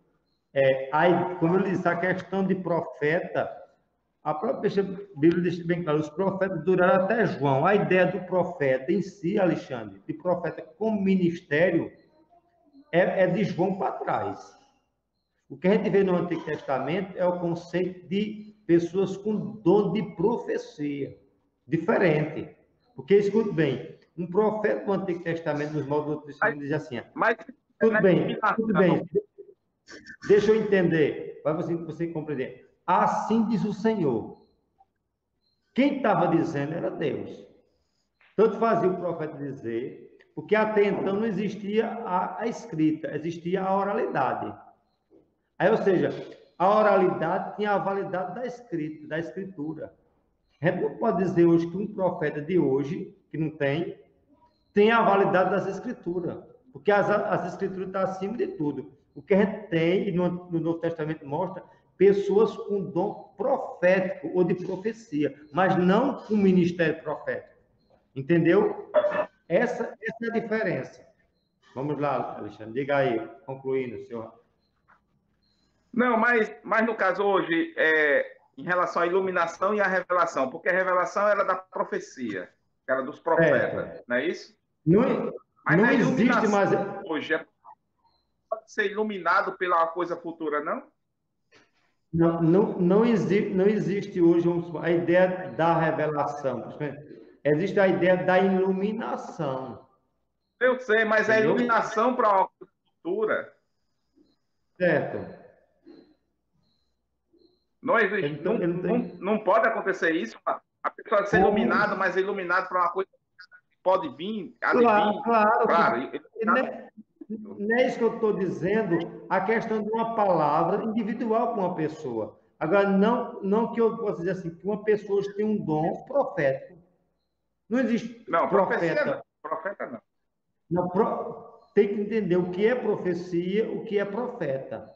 Aí, como eu disse, a questão de profeta, a própria Bíblia deixa bem claro, os profetas duraram até João. A ideia do profeta em si, Alexandre, de profeta como ministério, é de João para trás. O que a gente vê no Antigo Testamento é o conceito de pessoas com dom de profecia. Diferente. Porque, escute bem, um profeta do Antigo Testamento, nos moldes do Outro Testamento, diz assim, tudo bem. Deixa eu entender, para você compreender. Assim diz o Senhor. Quem estava dizendo era Deus. Tanto fazia o profeta dizer, porque até então não existia a escrita, existia a oralidade. Aí, ou seja, a oralidade tinha a validade da escrita, da escritura. A gente não pode dizer hoje que um profeta de hoje, que não tem a validade das escrituras, porque as escrituras estão acima de tudo. O que a gente tem, e no Novo Testamento mostra, pessoas com dom profético ou de profecia, mas não com ministério profético. Entendeu? Essa é a diferença. Vamos lá, Alexandre, diga aí, concluindo, senhor. Não, mas no caso hoje, em relação à iluminação e à revelação, porque a revelação era da profecia, era dos profetas, não é isso? Mas Não a existe mais. Hoje pode ser iluminado pela coisa futura, não? Não existe hoje a ideia da revelação. Existe a ideia da iluminação. Eu sei, mas Entendeu? a iluminação para uma coisa futura. Certo. Não existe. Não pode acontecer isso. A pessoa ser iluminada, mas é iluminado para uma coisa que pode vir, Claro. Claro. Não é isso que eu estou dizendo, a questão de uma palavra individual para uma pessoa. Agora, não que eu possa dizer assim, que uma pessoa tem um dom profético. Não existe profeta. Profeta não. Tem que entender o que é profecia, o que é profeta.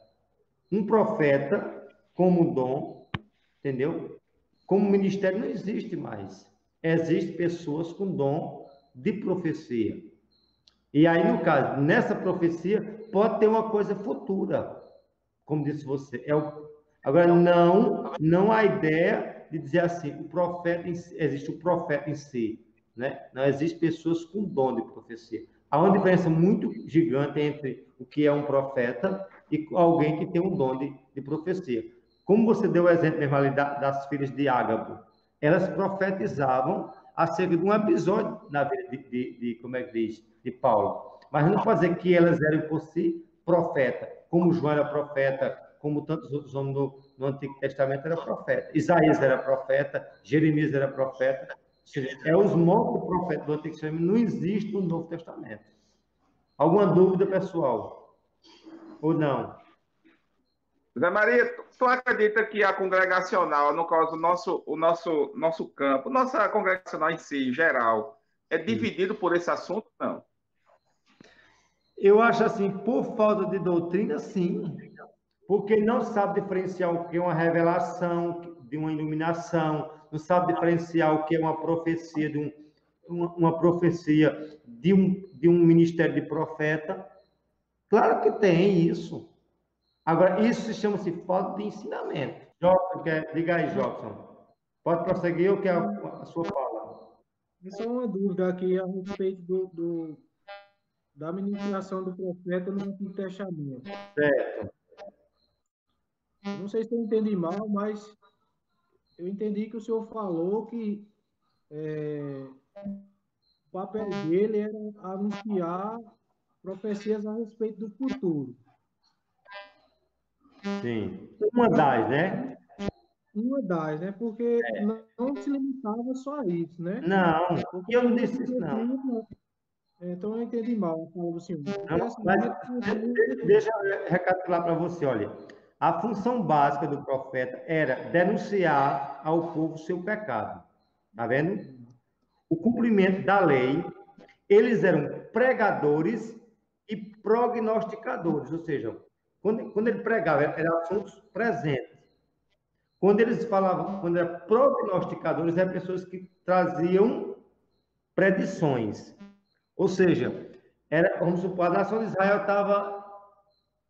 Um profeta, como dom, entendeu? Como ministério não existe mais. Existem pessoas com dom de profecia. E aí, no caso, nessa profecia, pode ter uma coisa futura, como disse você. Agora, não há ideia de dizer assim, o profeta existe o profeta em si, né? Não existe pessoas com dom de profecia. Há uma diferença muito gigante entre o que é um profeta e alguém que tem um dom de profecia. Como você deu o exemplo mesmo ali das filhas de Ágabo, elas profetizavam acerca de um episódio na vida como é que diz, de Paulo. Mas não fazer que elas eram por si profeta, como João era profeta, como tantos outros homens no Antigo Testamento era profeta. Isaías era profeta, Jeremias era profeta. Ou seja, os modos do profeta do Antigo Testamento não existem no Novo Testamento. Alguma dúvida, pessoal? Ou não? Zé Maria, tu acredita que a congregacional, no caso, o nosso campo, nossa congregacional em si, em geral, é dividido por esse assunto, não? Eu acho assim, por falta de doutrina, sim. Porque não sabe diferenciar o que é uma revelação, de uma iluminação, não sabe diferenciar o que é uma profecia, uma profecia de um ministério de profeta. Claro que tem isso. Agora, isso chama-se falta de ensinamento. Jobson, diga aí, Jobson. Pode prosseguir o que é a sua fala. Essa é uma dúvida aqui a respeito da ministração do profeta no Antigo Testamento. Certo. Não sei se eu entendi mal, mas eu entendi que o senhor falou que o papel dele era anunciar profecias a respeito do futuro. Sim. Uma das, né? Uma das, né? Porque não se limitava só a isso, né? Não, porque eu não disse isso, não. Então eu entendi mal a fala do senhor. Deixa eu recapitular para você, olha. A função básica do profeta era denunciar ao povo seu pecado. Tá vendo? O cumprimento da lei. Eles eram pregadores e prognosticadores, ou seja, quando ele pregava, eram assuntos presentes. Quando eles falavam, quando eram prognosticadores, eram pessoas que traziam predições. Ou seja, vamos supor, a nação de Israel estava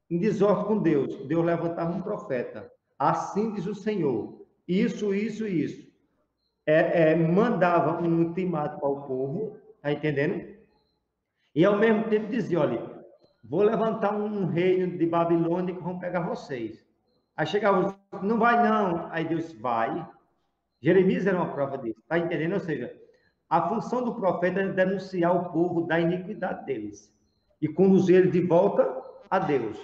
em desordem com Deus. Deus levantava um profeta. Assim diz o Senhor. Isso. Mandava um ultimato para o povo, tá entendendo? E ao mesmo tempo dizia, olha, vou levantar um reino de Babilônia que vão pegar vocês. Aí chegava, não vai não. Aí Deus vai. Jeremias era uma prova disso, tá entendendo? Ou seja, a função do profeta é denunciar o povo da iniquidade deles e conduzir eles de volta a Deus.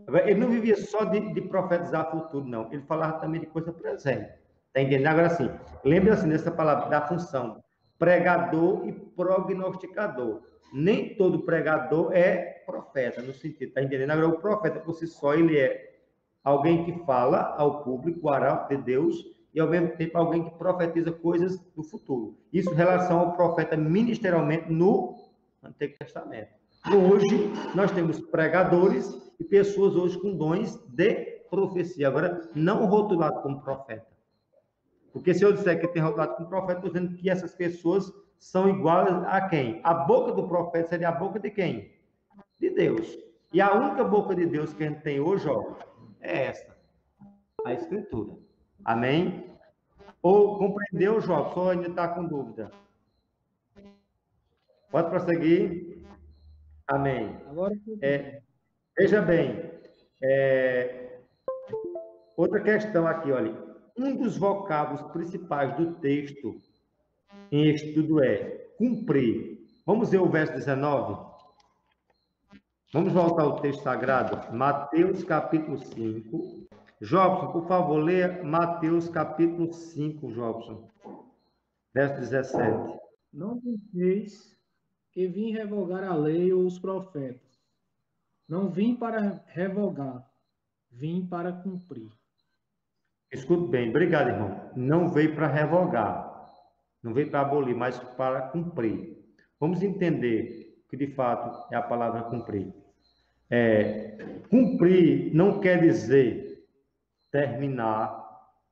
Agora, ele não vivia só de profetizar futuro, não. Ele falava também de coisa presente. Está entendendo? Agora, assim, lembra-se dessa palavra, da função pregador e prognosticador. Nem todo pregador é profeta, no sentido, está entendendo? Agora, o profeta, por si só, ele é alguém que fala ao público, o arauto de Deus, e, ao mesmo tempo, alguém que profetiza coisas do futuro. Isso em relação ao profeta ministerialmente no Antigo Testamento. Hoje, nós temos pregadores e pessoas hoje com dons de profecia. Agora, não rotulado como profeta. Porque se eu disser que tem rotulado como profeta, estou dizendo que essas pessoas são iguais a quem? A boca do profeta seria a boca de quem? De Deus. E a única boca de Deus que a gente tem hoje, ó, é essa. A Escritura. Amém? Ou compreendeu, Jobson, ou ainda está com dúvida? Pode prosseguir. Amém. Agora, Veja bem, outra questão aqui, olha. Um dos vocábulos principais do texto em estudo é cumprir. Vamos ver o verso 19? Vamos voltar ao texto sagrado? Mateus, capítulo 5. Jobson, por favor, leia Mateus, capítulo 5, Jobson. Verso 17. não penseis que vim revogar a lei ou os profetas. Não vim para revogar, vim para cumprir. Escute bem, obrigado, irmão. Não veio para revogar, não veio para abolir, mas para cumprir. Vamos entender que, de fato, é a palavra cumprir. Cumprir não quer dizer terminar,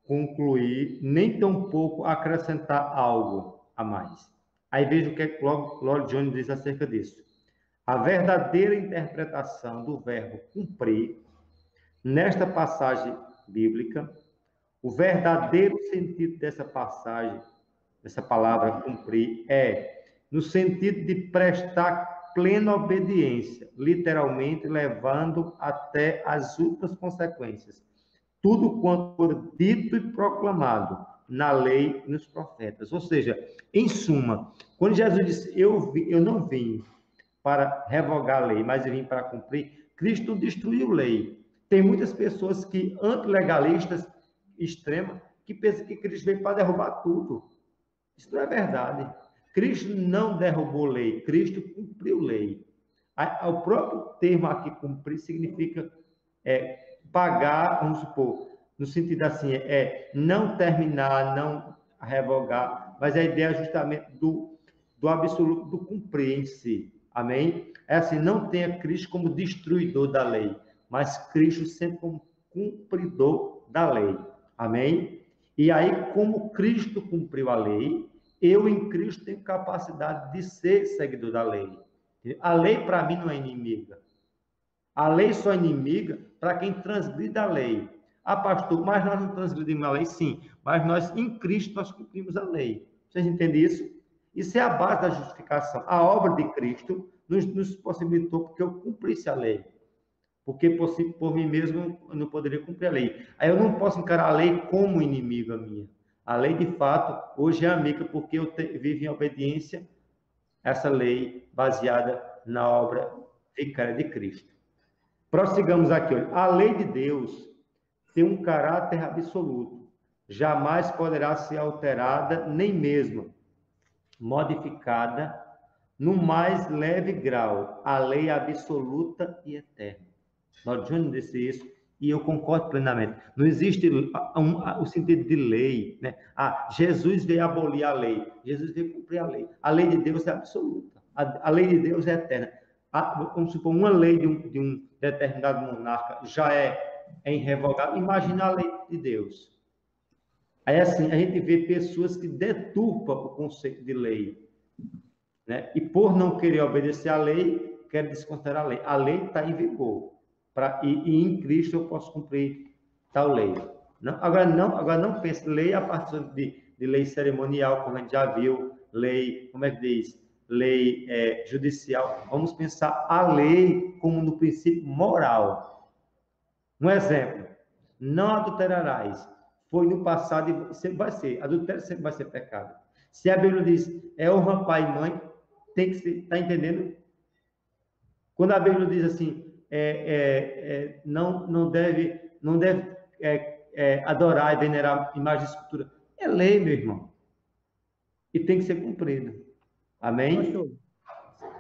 concluir, nem tampouco acrescentar algo a mais. Aí veja o que Lloyd Jones diz acerca disso. A verdadeira interpretação do verbo cumprir, nesta passagem bíblica, o verdadeiro sentido dessa passagem, dessa palavra cumprir, é no sentido de prestar plena obediência, literalmente levando até as últimas consequências. Tudo quanto for dito e proclamado na lei e nos profetas. Ou seja, em suma, quando Jesus disse, eu não vim para revogar a lei, mas eu vim para cumprir, Cristo destruiu a lei. Tem muitas pessoas que, antilegalistas, extrema, que pensa que Cristo veio para derrubar tudo. Isso não é verdade. Cristo não derrubou lei, Cristo cumpriu lei. O próprio termo aqui, cumprir, significa pagar, vamos supor, no sentido assim, não terminar, não revogar, mas a ideia é justamente do absoluto, do cumprir em si. Amém? É assim, não tenha Cristo como destruidor da lei, mas Cristo sempre como cumpridor da lei. Amém? E aí, como Cristo cumpriu a lei, eu em Cristo tenho capacidade de ser seguidor da lei. A lei, para mim, não é inimiga. A lei só é inimiga para quem transgride a lei. Ah, pastor, mas nós não transgredimos a lei? Sim, mas nós, em Cristo, nós cumprimos a lei. Vocês entendem isso? Isso é a base da justificação. A obra de Cristo nos possibilitou porque eu cumprisse a lei. Porque por mim mesmo eu não poderia cumprir a lei. Aí eu não posso encarar a lei como inimiga minha. A lei, de fato, hoje é amiga porque eu vivo em obediência a essa lei baseada na obra vicária de Cristo. Prossigamos aqui. Olha. A lei de Deus tem um caráter absoluto. Jamais poderá ser alterada, nem mesmo modificada, no mais leve grau. A lei absoluta e eterna. Lloyd Jones disse isso e eu concordo plenamente. Não existe o sentido de lei, né? Jesus veio abolir a lei, Jesus veio cumprir a lei. A lei de Deus é absoluta, a lei de Deus é eterna. Vamos supor, uma lei de um determinado monarca já é irrevogável. Imagina a lei de Deus. Aí, assim, a gente vê pessoas que deturpam o conceito de lei, né? E por não querer obedecer à lei, querem desconsiderar a lei. A lei está em vigor. E em Cristo eu posso cumprir tal lei. Agora não pense lei a partir de lei cerimonial, como a gente já viu, lei, como é que diz? Lei judicial. Vamos pensar a lei como no princípio moral. Um exemplo, não adulterarás. Foi no passado e sempre vai ser. Adultério sempre vai ser pecado. Se a Bíblia diz, honra pai e mãe, tem que ser, está entendendo? Quando a Bíblia diz assim, não deve adorar e venerar imagem de escultura. É lei, meu irmão. E tem que ser cumprido. Amém? Pastor,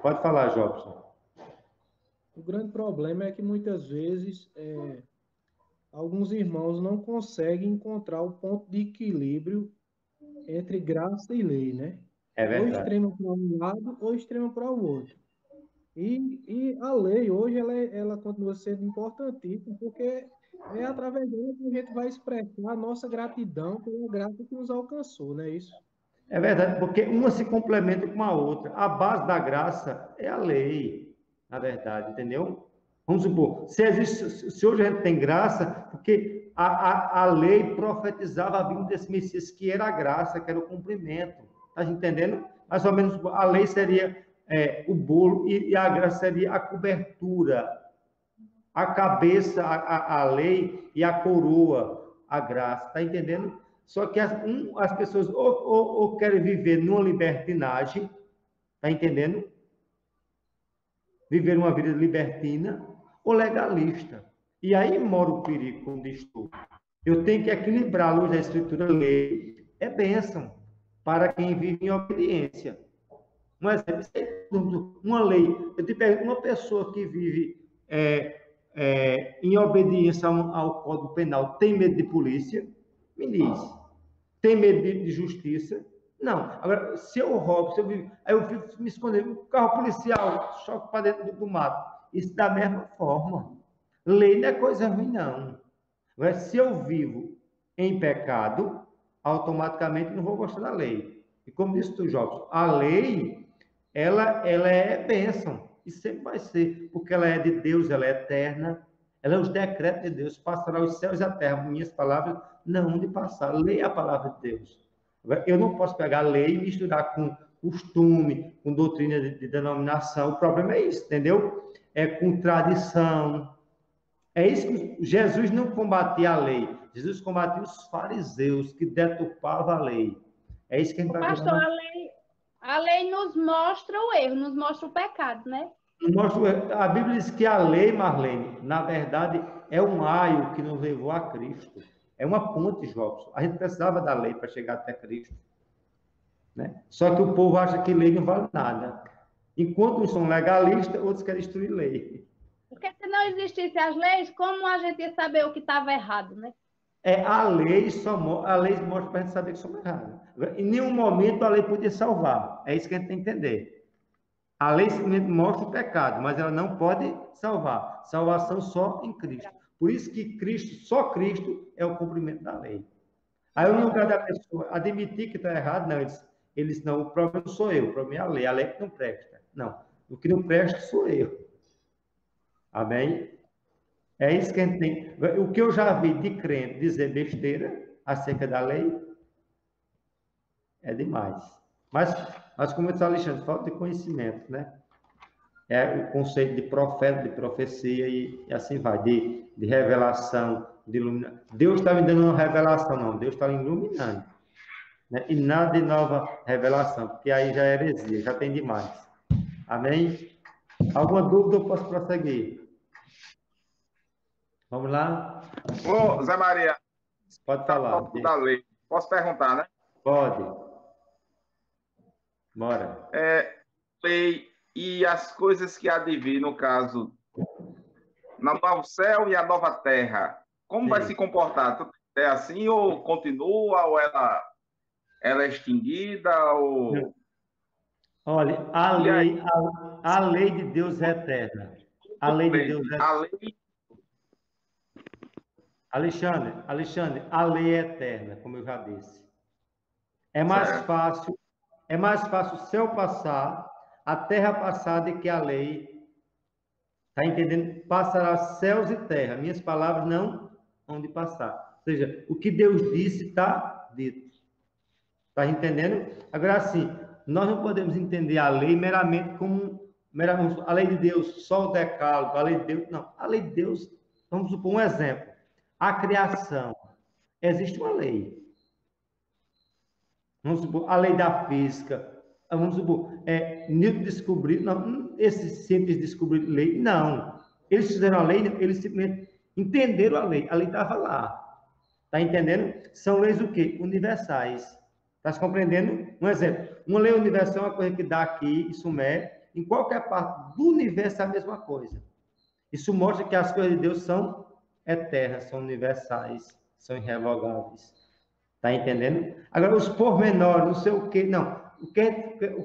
Pode falar, Jobson. o grande problema é que muitas vezes alguns irmãos não conseguem encontrar o ponto de equilíbrio entre graça e lei, né? É Ou verdade. extremo para um lado, ou extremo para o outro. E a lei, hoje, ela continua sendo importantíssima, porque é através dela que a gente vai expressar a nossa gratidão pela graça que nos alcançou, não é isso? É verdade, porque uma se complementa com a outra. A base da graça é a lei, na verdade, entendeu? Vamos supor, se hoje a gente tem graça, porque a lei profetizava a vinda desse Messias, que era a graça, que era o cumprimento. Está entendendo? Mais ou menos, a lei seria o bolo e a graça seria a cobertura. A cabeça, a lei e a coroa, a graça. Está entendendo? Só que as pessoas ou querem viver numa libertinagem, está entendendo? Viver uma vida libertina ou legalista. E aí mora o perigo, como diz tu. Eu tenho que equilibrar a luz da Escritura, lei é bênção para quem vive em obediência. Um exemplo, uma lei. Eu te pergunto, uma pessoa que vive em obediência ao Código Penal tem medo de polícia? Me diz. Tem medo de justiça? Não. Agora, se eu roubo, aí eu fico me escondendo, um carro policial, choque para dentro do mato. Isso da mesma forma. Lei não é coisa ruim, não. Agora, se eu vivo em pecado, automaticamente não vou gostar da lei. E como disse tu, Jobson, a lei, ela é bênção. E sempre vai ser, porque ela é de Deus, ela é eterna. Ela é os decretos de Deus, passará os céus e a terra. Minhas palavras não hão de passar. Leia a palavra de Deus. Eu não posso pegar a lei e misturar com costume, com doutrina de denominação. O problema é isso, entendeu? É com tradição. É isso que Jesus não combatia a lei. Jesus combatia os fariseus que deturpavam a lei. É isso que a gente vai Pastor, ver. a lei nos mostra o erro, nos mostra o pecado, né? A Bíblia diz que a lei, Marlene, na verdade, é um aio que nos levou a Cristo. É uma ponte, Jobson. A gente precisava da lei para chegar até Cristo. Né? Só que o povo acha que lei não vale nada. Enquanto uns são legalistas, outros querem destruir lei. Porque se não existissem as leis, como a gente ia saber o que estava errado, né? A lei mostra para a gente saber que somos errados. Em nenhum momento a lei podia salvar. É isso que a gente tem que entender. A lei simplesmente mostra o pecado, mas ela não pode salvar. Salvação só em Cristo. Por isso que só Cristo é o cumprimento da lei. Aí, no lugar da pessoa admitir que está errado, não, eles não, o problema não sou eu, o problema é a lei que não presta. Não, o que não presta sou eu. Amém? É isso que a gente tem. O que eu já vi de crente dizer besteira acerca da lei é demais. Mas como disse Alexandre, falta de conhecimento, né? É o conceito de profeta, de profecia e assim vai, de revelação, de iluminação. Deus está me dando uma revelação, não, Deus está me iluminando. Né? E nada de nova revelação, porque aí já é heresia, já tem demais. Amém? Alguma dúvida eu posso prosseguir? Vamos lá? Ô, Zé Maria, Pode falar. da lei. Posso perguntar, né? Pode. Bora. Lei e as coisas que há de vir, no caso, no novo céu e a nova terra, como vai se comportar? É assim ou continua, ou ela é extinguida, ou... Olha, a lei de Deus é eterna. A lei de Deus é a lei... Alexandre, a lei é eterna, como eu já disse. É mais fácil o céu passar, a terra passar do que a lei. Está entendendo? Passará céus e terra. Minhas palavras não hão de passar. Ou seja, o que Deus disse está dito. Está entendendo? Agora, sim, nós não podemos entender a lei meramente como a lei de Deus, só o decálogo, a lei de Deus. Não, a lei de Deus, vamos supor um exemplo. A criação. Existe uma lei. Vamos supor, a lei da física. Vamos supor, Newton descobriu, não, esses cientistas descobriram lei, não. Eles fizeram a lei, eles simplesmente entenderam a lei estava lá. Está entendendo? São leis o quê? Universais. Está se compreendendo? Um exemplo. Uma lei universal é uma coisa que dá aqui, isso é, em qualquer parte do universo é a mesma coisa. Isso mostra que as coisas de Deus são eternas, são universais, são irrevogáveis. Está entendendo? Agora, os pormenores, não sei o quê, não. O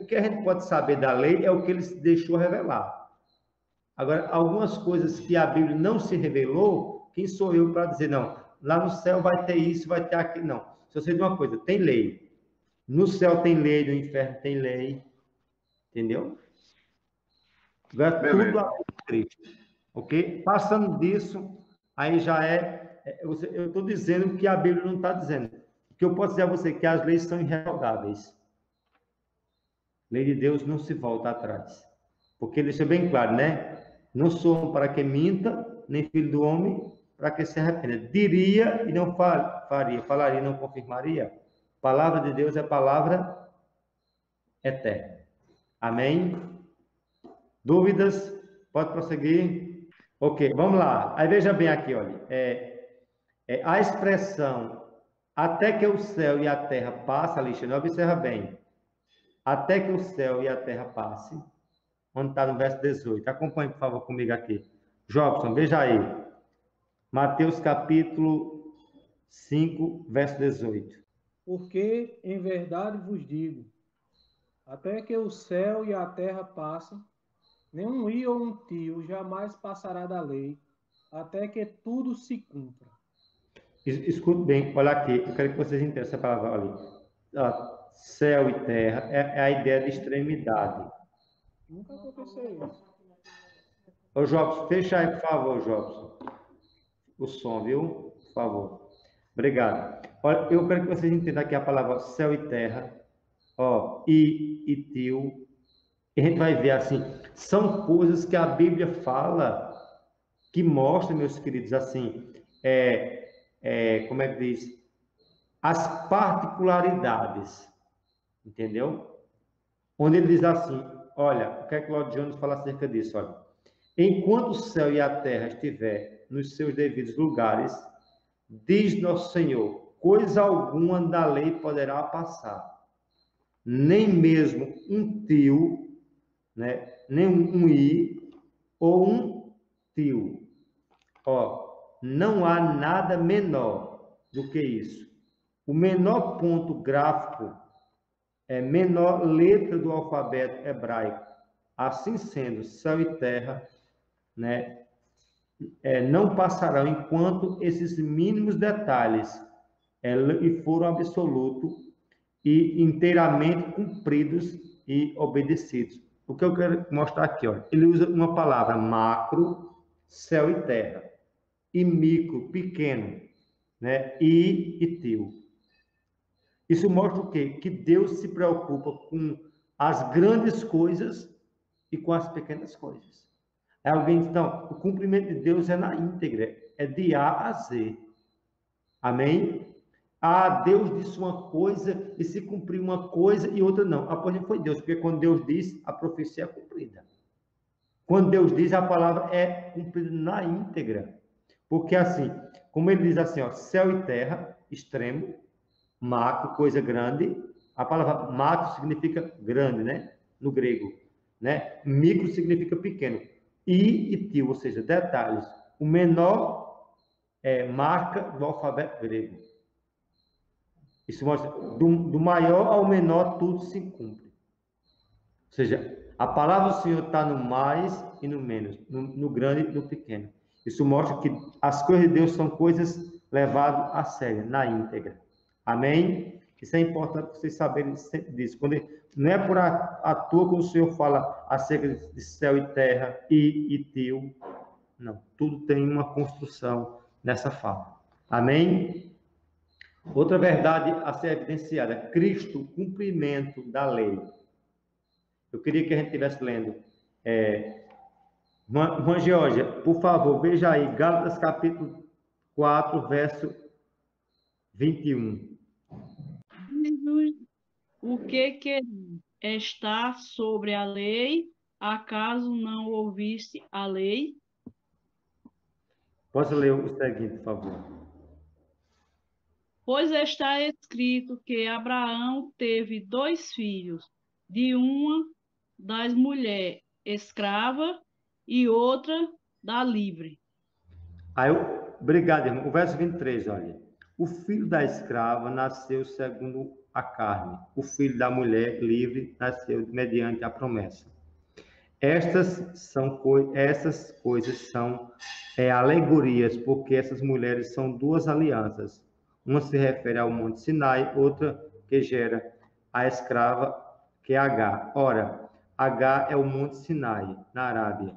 que a gente pode saber da lei é o que ele se deixou revelar. Agora, algumas coisas que a Bíblia não se revelou, quem sou eu para dizer, não, lá no céu vai ter isso, vai ter aquilo, não. Só sei de uma coisa, tem lei. No céu tem lei, no inferno tem lei. Entendeu? Agora, tudo a Cristo. Ok? Passando disso, aí já eu estou dizendo que a Bíblia não está dizendo. O que eu posso dizer a você é que as leis são irrevogáveis. Lei de Deus não se volta atrás. Porque ele deixa bem claro, né? Não sou homem para que minta, nem filho do homem para que se arrependa. Diria e não faria, falaria e não confirmaria. Palavra de Deus é palavra eterna. Amém? Dúvidas? Pode prosseguir? Ok, vamos lá. Aí veja bem aqui, olha. A expressão até que o céu e a terra passem, Alexandre, observa bem. Até que o céu e a terra passem. Onde está no verso 18. Acompanhe, por favor, comigo aqui. Jobson, veja aí. Mateus capítulo 5, verso 18. Porque, em verdade vos digo, até que o céu e a terra passem, nenhum i ou um tio jamais passará da lei, até que tudo se cumpra. Escute bem, olha aqui, eu quero que vocês entendam essa palavra ali. Céu e terra é a ideia de extremidade. Nunca aconteceu isso. Ô, Jobson, fecha aí, por favor, Jobson. O som, viu? Por favor. Obrigado. Olha, eu quero que vocês entendam aqui a palavra céu e terra, e tio. E a gente vai ver assim, são coisas que a Bíblia fala, que mostra, meus queridos, assim, como é que diz? As particularidades, entendeu? Onde ele diz assim, olha, o que é que Lord Jones fala acerca disso? Olha, enquanto o céu e a terra estiver nos seus devidos lugares, diz nosso Senhor, coisa alguma da lei poderá passar, nem mesmo um tio, né? Nem um i ou um tio. Não há nada menor do que isso. O menor ponto gráfico é menor letra do alfabeto hebraico. Assim sendo, céu e terra, né, não passarão enquanto esses mínimos detalhes foram absolutos e inteiramente cumpridos e obedecidos. O que eu quero mostrar aqui, olha, ele usa uma palavra macro, céu e terra, e micro, pequeno, né, e teu. Isso mostra o quê? Que Deus se preocupa com as grandes coisas e com as pequenas coisas. Alguém diz, não, o cumprimento de Deus é na íntegra, é de A a Z. Amém? Deus disse uma coisa e se cumpriu uma coisa e outra não. Pois não foi Deus, porque quando Deus diz, a profecia é cumprida. Quando Deus diz, a palavra é cumprida na íntegra. Porque assim, como ele diz assim, céu e terra, extremo, macro, coisa grande. A palavra macro significa grande, né? No grego, né? Micro significa pequeno. E tio, ou seja, detalhes. O menor marca do alfabeto grego. Isso mostra, do maior ao menor, tudo se cumpre. Ou seja, a palavra do Senhor está no mais e no menos, no grande e no pequeno. Isso mostra que as coisas de Deus são coisas levadas a sério, na íntegra. Amém? Isso é importante vocês saberem sempre disso. Não é por à toa que o Senhor fala acerca de céu e terra e teu. Não, tudo tem uma construção nessa fala. Amém? Outra verdade a ser evidenciada, Cristo, cumprimento da lei. Eu queria que a gente estivesse lendo. Irmã Georgia, por favor, veja aí, Gálatas capítulo 4, verso 21. Jesus, o que está sobre a lei? Acaso não ouviste a lei? Posso ler o seguinte, por favor? Pois está escrito que Abraão teve 2 filhos, de uma das mulheres escrava e outra da livre. Obrigado, irmão. O verso 23, olha. O filho da escrava nasceu segundo a carne. O filho da mulher livre nasceu mediante a promessa. Essas coisas são alegorias, porque essas mulheres são 2 alianças. Uma se refere ao Monte Sinai, outra que gera a escrava, que é Agar. Ora, Agar é o Monte Sinai, na Arábia,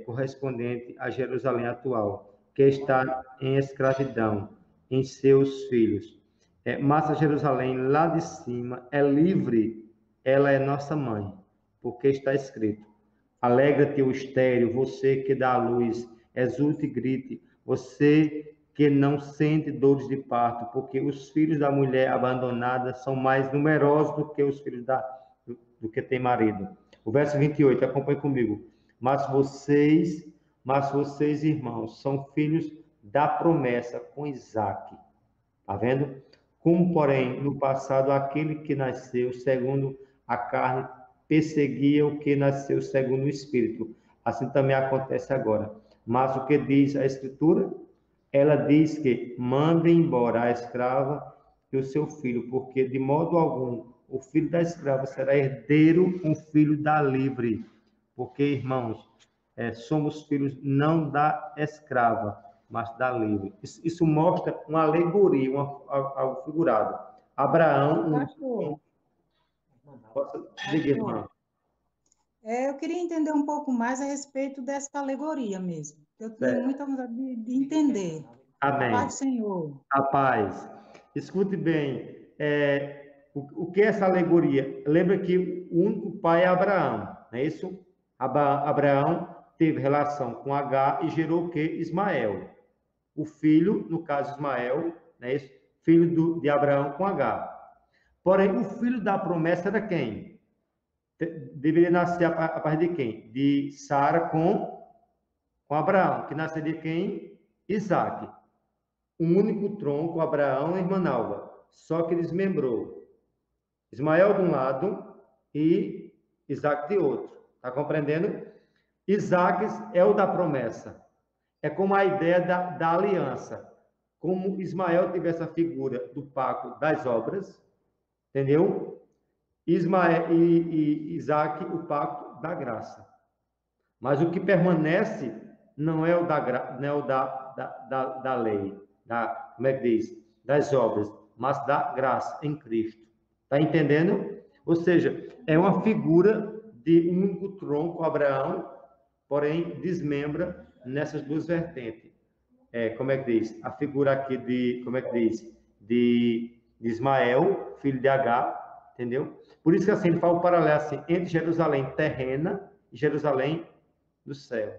correspondente a Jerusalém atual, que está em escravidão em seus filhos. Mas a Jerusalém, lá de cima, é livre, ela é nossa mãe, porque está escrito: alegra-te, o estéril, você que dá à luz, exulte e grite, você que não sente dores de parto, porque os filhos da mulher abandonada são mais numerosos do que os filhos do que tem marido. O verso 28, acompanhe comigo. Mas vocês, irmãos, são filhos da promessa com Isaque. Tá vendo? Como, porém, no passado, aquele que nasceu segundo a carne perseguia o que nasceu segundo o Espírito. Assim também acontece agora. Mas o que diz a Escritura? Ela diz que mandem embora a escrava e o seu filho, porque de modo algum o filho da escrava será herdeiro com o filho da livre. Porque, irmãos, somos filhos não da escrava, mas da livre. Isso mostra uma alegoria, algo figurado. Abraão... Pastor. Diga, irmão. Eu queria entender um pouco mais a respeito dessa alegoria mesmo. Eu tenho muita vontade de entender. Amém. Paz do Senhor. A paz. Escute bem. O que é essa alegoria? Lembra que o único pai é Abraão, não é isso? Abraão teve relação com Agar e gerou o quê? Ismael. O filho, no caso Ismael, não é isso? Filho de Abraão com Agar. Porém, o filho da promessa era quem? Deveria nascer a partir de quem? De Sara com Abraão, que nasceria de quem? Isaque. Um único tronco, Abraão e irmã Nalva, só que desmembrou. Ismael de um lado e Isaque de outro. Está compreendendo? Isaque é o da promessa. É como a ideia da aliança. Como Ismael tivesse a figura do pacto das obras, entendeu? Ismael e Isaque, o pacto da graça. Mas o que permanece não é o da lei, como é que diz? Das obras, mas da graça em Cristo. Está entendendo? Ou seja, é uma figura de um único tronco, Abraão, porém desmembra nessas 2 vertentes. Como é que diz? A figura aqui de Ismael, filho de Agar, entendeu? Por isso que assim, ele fala o paralelo assim, entre Jerusalém terrena e Jerusalém do céu.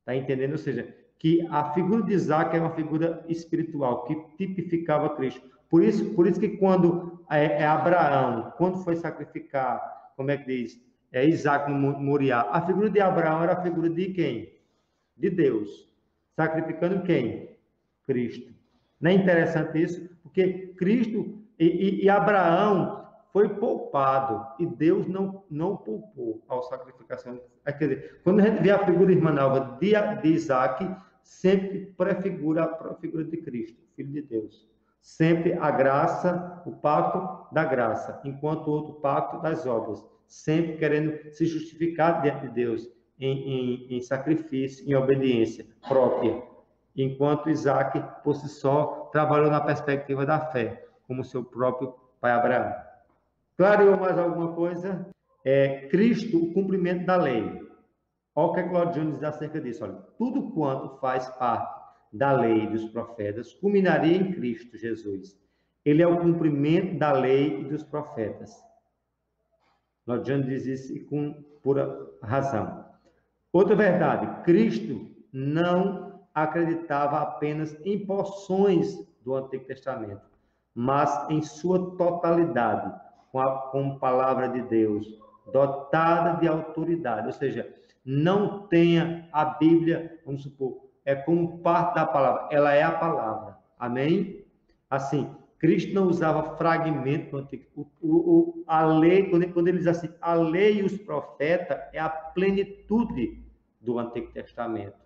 Está entendendo? Ou seja, que a figura de Isaac é uma figura espiritual, que tipificava Cristo. Por isso que quando Abraão, quando foi sacrificar, como é que diz? Isaac no Moriá, a figura de Abraão era a figura de quem? De Deus. Sacrificando quem? Cristo. Não é interessante isso? Porque Cristo e Abraão foi poupado e Deus não poupou ao sacrificação. Quer dizer, quando a gente vê a figura, irmã Nalva, de Isaac, sempre prefigura a figura de Cristo, Filho de Deus. Sempre a graça, o pacto da graça, enquanto o outro pacto das obras. Sempre querendo se justificar diante de Deus em sacrifício, em obediência própria. Enquanto Isaac, por si só, trabalhou na perspectiva da fé, como seu próprio pai Abraão. Clareou mais alguma coisa? Cristo, o cumprimento da lei. Olha o que Claudio Júnior diz acerca disso. Olha, tudo quanto faz parte da lei e dos profetas culminaria em Cristo Jesus. Ele é o cumprimento da lei e dos profetas. Claudio Júnior diz isso com pura razão. Outra verdade, Cristo não acreditava apenas em porções do Antigo Testamento, mas em sua totalidade, com palavra de Deus, dotada de autoridade. Ou seja, não tenha a Bíblia, vamos supor, é como parte da palavra, ela é a palavra. Amém? Assim, Cristo não usava fragmento antigo. A lei, quando ele diz assim, a lei e os profetas é a plenitude do Antigo Testamento.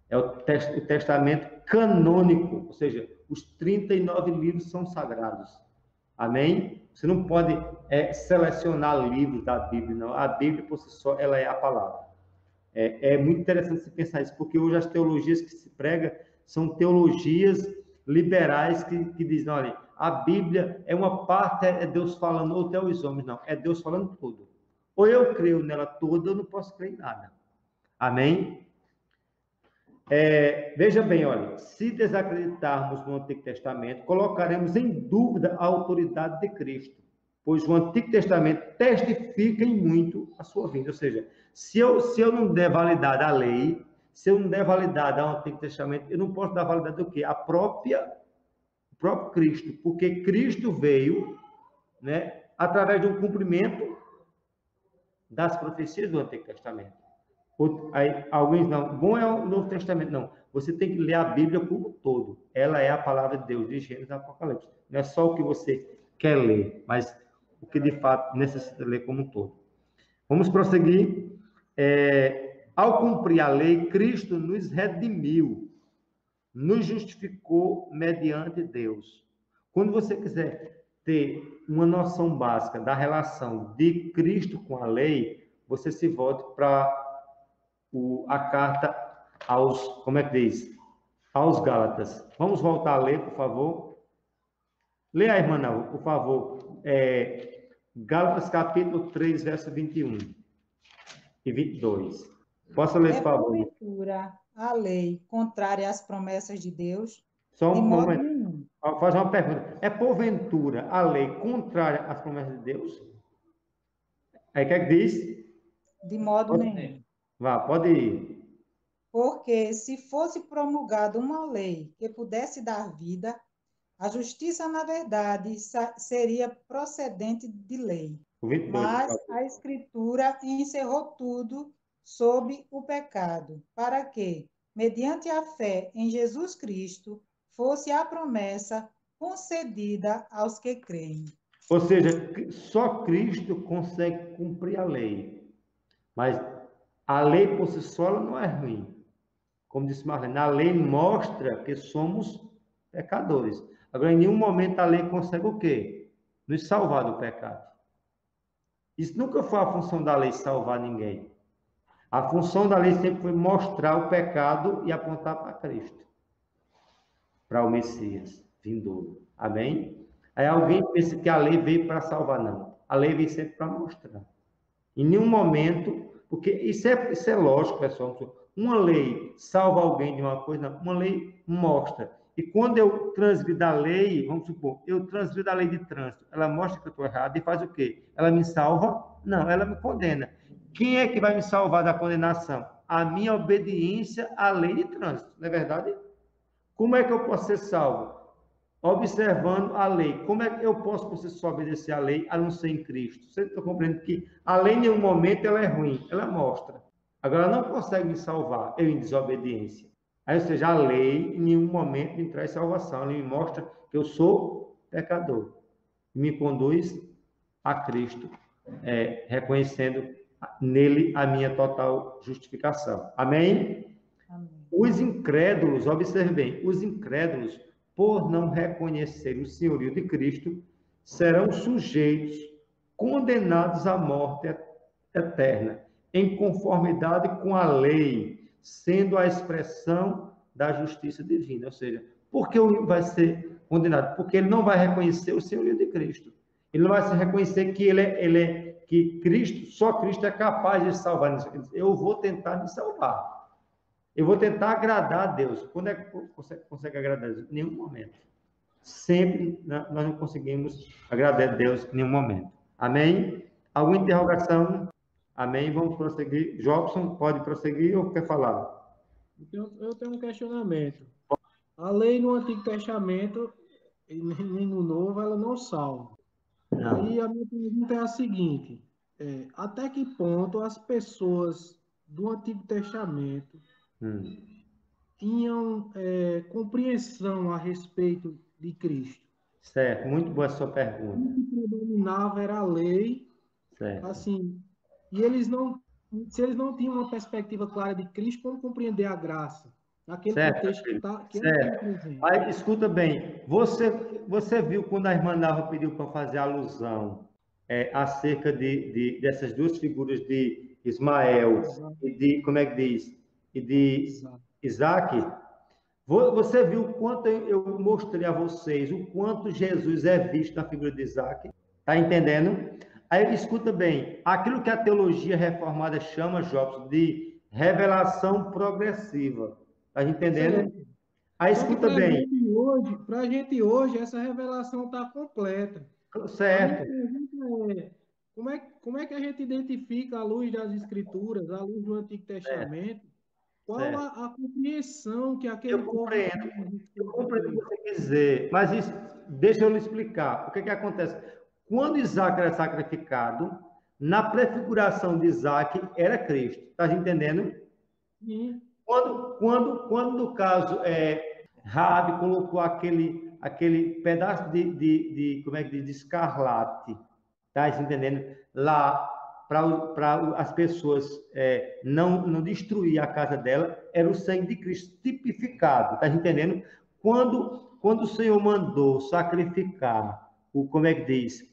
É o testamento canônico, ou seja, os 39 livros são sagrados. Amém? Você não pode selecionar livros da Bíblia, não. A Bíblia, por si só, ela é a palavra. É muito interessante se pensar isso, porque hoje as teologias que se prega são teologias liberais que dizem, olha, a Bíblia é uma parte, é Deus falando, ou até os homens, não, é Deus falando tudo. Ou eu creio nela toda, ou não posso crer em nada. Amém? Veja bem, olha, se desacreditarmos no Antigo Testamento, colocaremos em dúvida a autoridade de Cristo, pois o Antigo Testamento testifica em muito a sua vinda. Ou seja, se eu não der validade à lei, se eu não der validade ao Antigo Testamento, eu não posso dar validade do quê? O próprio Cristo, porque Cristo veio, né, através do cumprimento das profecias do Antigo Testamento. Aí, alguns não, bom é o Novo Testamento, não. Você tem que ler a Bíblia como um todo. Ela é a palavra de Deus, de Gênesis e Apocalipse. Não é só o que você quer ler, mas o que de fato necessita ler como um todo. Vamos prosseguir. Ao cumprir a lei, Cristo nos redimiu, nos justificou mediante Deus. Quando você quiser ter uma noção básica da relação de Cristo com a lei, você se volte para a carta aos, como é que diz? Aos Gálatas. Vamos voltar a ler, por favor. Leia, irmã Nau, por favor. Gálatas capítulo 3, verso 21 e 22. Posso ler, por favor? Porventura a lei contrária às promessas de Deus? Só De um modo momento. nenhum. Vou fazer uma pergunta. É porventura a lei contrária às promessas de Deus? Aí o que é que diz? De modo nenhum. Vá, pode ir. Porque se fosse promulgada uma lei que pudesse dar vida, a justiça, na verdade, seria procedente de lei. O 22, Mas por favor. a Escritura encerrou tudo sob o pecado, para que, mediante a fé em Jesus Cristo, fosse a promessa concedida aos que creem. Ou seja, só Cristo consegue cumprir a lei. Mas a lei por si só ela não é ruim. Como disse Marlene, a lei mostra que somos pecadores. Agora, em nenhum momento a lei consegue o quê? Nos salvar do pecado. Isso nunca foi a função da lei, salvar ninguém. A função da lei sempre foi mostrar o pecado e apontar para Cristo, para o Messias vindouro. Amém? Aí alguém pensa que a lei veio para salvar, não. A lei veio sempre para mostrar. Em nenhum momento, porque isso é lógico, pessoal. Uma lei salva alguém de uma coisa, não. Uma lei mostra. E quando eu transgrido a lei, vamos supor, eu transgrido a lei de trânsito, ela mostra que eu estou errado e faz o quê? Ela me salva? Não, ela me condena. Quem é que vai me salvar da condenação? A minha obediência à lei de trânsito, não é verdade? Como é que eu posso ser salvo? Observando a lei. Como é que eu posso, por si só, obedecer a lei, a não ser em Cristo? Você está compreendendo que a lei, em nenhum momento, ela é ruim, ela mostra. Agora, ela não consegue me salvar, eu em desobediência. Aí, ou seja, a lei, em nenhum momento, me traz salvação. Ela me mostra que eu sou pecador. E me conduz a Cristo, reconhecendo nele a minha total justificação. Amém? Amém. Os incrédulos, observem, os incrédulos, por não reconhecer o senhorio de Cristo, serão sujeitos, condenados à morte eterna, em conformidade com a lei, sendo a expressão da justiça divina. Ou seja, por que vai ser condenado? Porque ele não vai reconhecer o senhorio de Cristo. Ele não vai se reconhecer que que Cristo, só Cristo é capaz de salvar. Eu vou tentar me salvar. Eu vou tentar agradar a Deus. Quando é que você consegue agradar a Deus? Em nenhum momento. Sempre nós não conseguimos agradar a Deus em nenhum momento. Amém? Alguma interrogação? Amém? Vamos prosseguir. Jobson, pode prosseguir ou quer falar? Eu tenho um questionamento. A lei no Antigo Testamento e nem no Novo, ela não salva. Não. Aí a minha pergunta é a seguinte: até que ponto as pessoas do Antigo Testamento tinham compreensão a respeito de Cristo. Certo, muito boa a sua pergunta. O que predominava era a lei, Certo. assim, e eles não, se eles não tinham uma perspectiva clara de Cristo, como compreender a graça? Naquele Certo, contexto filho. que Certo. presente. Mas escuta bem, você viu quando a irmã Nalva pediu para fazer alusão acerca dessas duas figuras de Ismael e de, como é que diz? E de Isaac? Você viu o quanto eu mostrei a vocês, o quanto Jesus é visto na figura de Isaac? Está entendendo? Aí, escuta bem, aquilo que a teologia reformada chama, Jobs, de revelação progressiva. Está entendendo? Aí, escuta bem. Para a gente hoje, essa revelação está completa. Certo. Como é que a gente identifica à luz das Escrituras, à luz do Antigo Testamento, qual a compreensão que aquele eu compreendo o que você quer dizer, mas deixa eu lhe explicar. O que acontece? Quando Isaac era sacrificado, na prefiguração de Isaac era Cristo. Está entendendo? Sim. Quando no caso, Raabe colocou aquele pedaço como é que diz, de escarlate, tá entendendo? Lá para as pessoas não destruir a casa dela, era o sangue de Cristo tipificado, tá entendendo? Quando o Senhor mandou sacrificar como é que diz,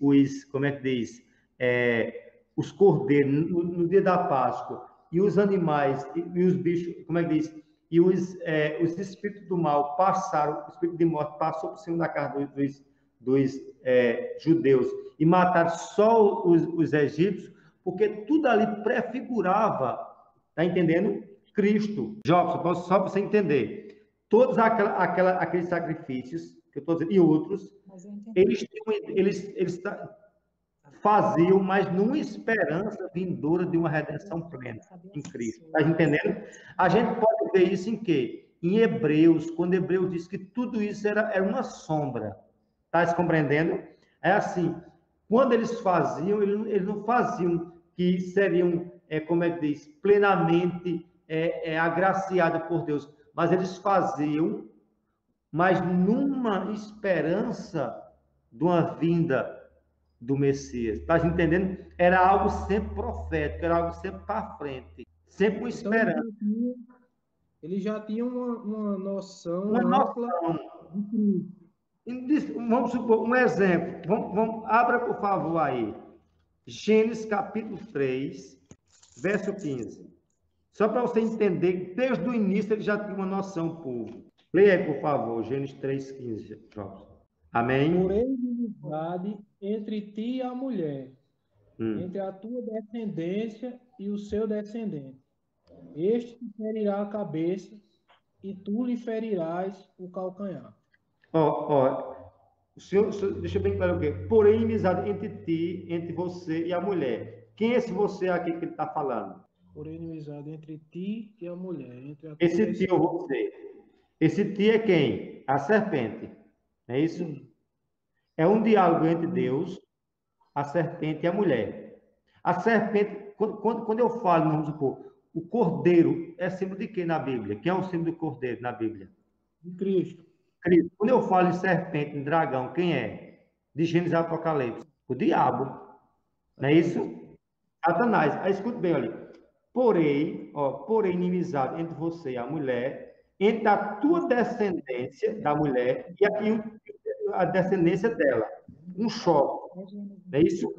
os cordeiros no dia da Páscoa e os animais e os bichos, como é que diz? E os espíritos do mal passaram, o espírito de morte passou por cima da casa dos judeus e mataram só os egípcios, porque tudo ali prefigurava, tá entendendo? Cristo. Jobson, só para você entender, todos aqueles sacrifícios que eu estou dizendo, e outros, eles faziam, mas numa esperança vindoura de uma redenção plena em Cristo. Está entendendo? A gente pode ver isso em quê? Em Hebreus, quando Hebreus diz que tudo isso era uma sombra. Está se compreendendo? É assim, quando eles faziam, eles não faziam que seriam, como é que diz, plenamente agraciados por Deus, mas eles faziam, mas numa esperança de uma vinda do Messias. Está entendendo? Era algo sempre profético, era algo sempre para frente, sempre uma esperança. Ele já tinha uma noção ampla de Cristo. Vamos supor um exemplo. Abra, por favor, aí. Gênesis capítulo 3, verso 15. Só para você entender que desde o início ele já tinha uma noção, povo. Leia aí, por favor, Gênesis 3, 15. Amém? Porém, inimizade entre ti e a mulher, entre a tua descendência e o seu descendente. Este te ferirá a cabeça e tu lhe ferirás o calcanhar. O senhor, deixa eu bem claro o quê? Porém, inimizade entre ti, entre você e a mulher. Quem é esse você aqui que ele está falando? Porém, inimizade entre ti e a mulher. Esse ti ou você? Esse ti é quem? A serpente. É isso? Sim. É um diálogo entre Deus, a serpente e a mulher. A serpente, quando eu falo, vamos supor, o cordeiro é símbolo de quem na Bíblia? Quem é o símbolo do cordeiro na Bíblia? De Cristo. Cristo. Quando eu falo em serpente, em dragão, quem é? De Gênesis e Apocalipse. O diabo. Não é isso? Satanás. Aí escute bem, olha. Porém, inimizade entre você e a mulher, entre a tua descendência da mulher e a descendência dela. Um choque. Não é isso?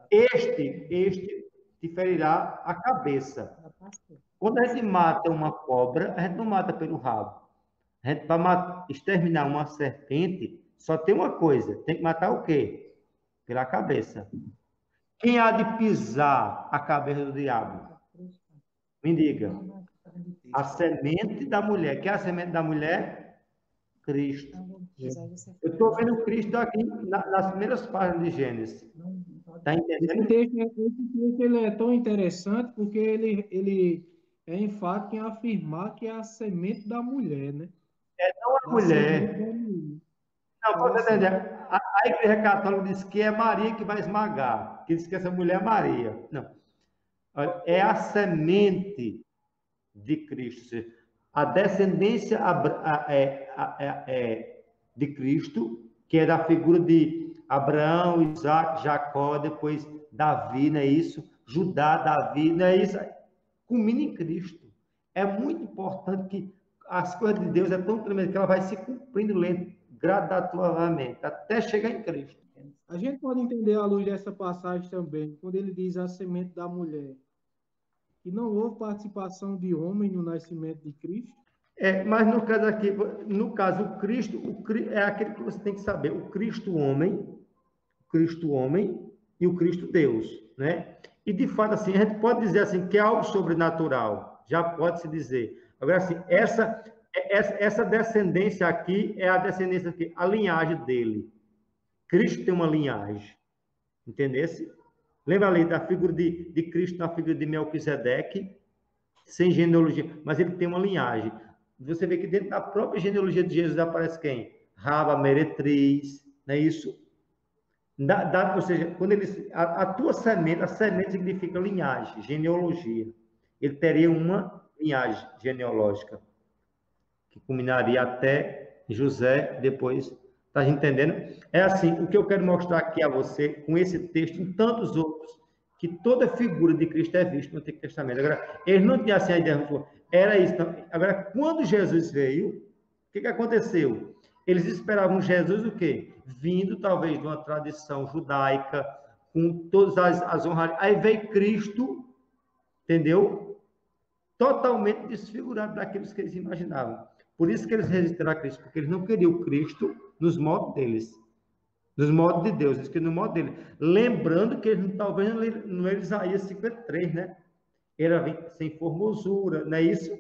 Este te ferirá a cabeça. Quando a gente mata uma cobra, a gente não mata pelo rabo. A gente, para exterminar uma serpente, só tem uma coisa: tem que matar o quê? Pela cabeça. Quem há de pisar a cabeça do diabo? Me diga. A semente da mulher. Quem é a semente da mulher? Cristo. Eu estou vendo Cristo aqui nas primeiras páginas de Gênesis. Está entendendo? Esse texto ele é tão interessante porque ele é enfático em afirmar que é a semente da mulher, né? Não a mulher. Não, pode entender. A Igreja Católica diz que é Maria que vai esmagar, que diz que essa mulher é Maria. Não. É a semente de Cristo. a descendência de Cristo, que é da figura de Abraão, Isaac, Jacó, depois Davi, não é isso? Judá, Davi, não é isso? Culmina em Cristo. É muito importante que as coisas de Deus é tão tremenda que ela vai se cumprindo lento, gradativamente, até chegar em Cristo. A gente pode entender à luz dessa passagem também, quando ele diz a semente da mulher, que não houve participação de homem no nascimento de Cristo. Mas no caso aqui, no caso, o Cristo é aquele que você tem que saber, o Cristo homem e o Cristo Deus, né? E de fato, assim, a gente pode dizer assim que é algo sobrenatural, já pode se dizer. Agora, assim, essa descendência aqui é a descendência aqui, a linhagem dele. Cristo tem uma linhagem, entendesse? Lembra ali da figura de Cristo na figura de Melquisedeque, sem genealogia, mas ele tem uma linhagem. Você vê que dentro da própria genealogia de Jesus aparece quem? Raba, meretriz, não é isso? Ou seja, quando a tua semente, a semente significa linhagem, genealogia. Ele teria uma linhagem genealógica, que culminaria até José, depois, tá entendendo? É assim, o que eu quero mostrar aqui a você, com esse texto, e tantos outros, que toda figura de Cristo é vista no Antigo Testamento. Agora, eles não tinham assim a ideia, era isso. Não. Agora, quando Jesus veio, o que aconteceu? Eles esperavam Jesus o quê? Vindo, talvez, de uma tradição judaica, com todas as honrarias. Aí veio Cristo, entendeu? Totalmente desfigurado daqueles que eles imaginavam. Por isso que eles resistiram a Cristo, porque eles não queriam o Cristo nos modos deles. Nos modos de Deus, eles queriam no modo dele. Lembrando que eles talvez não é Isaías 53, né? Era sem formosura, não é isso?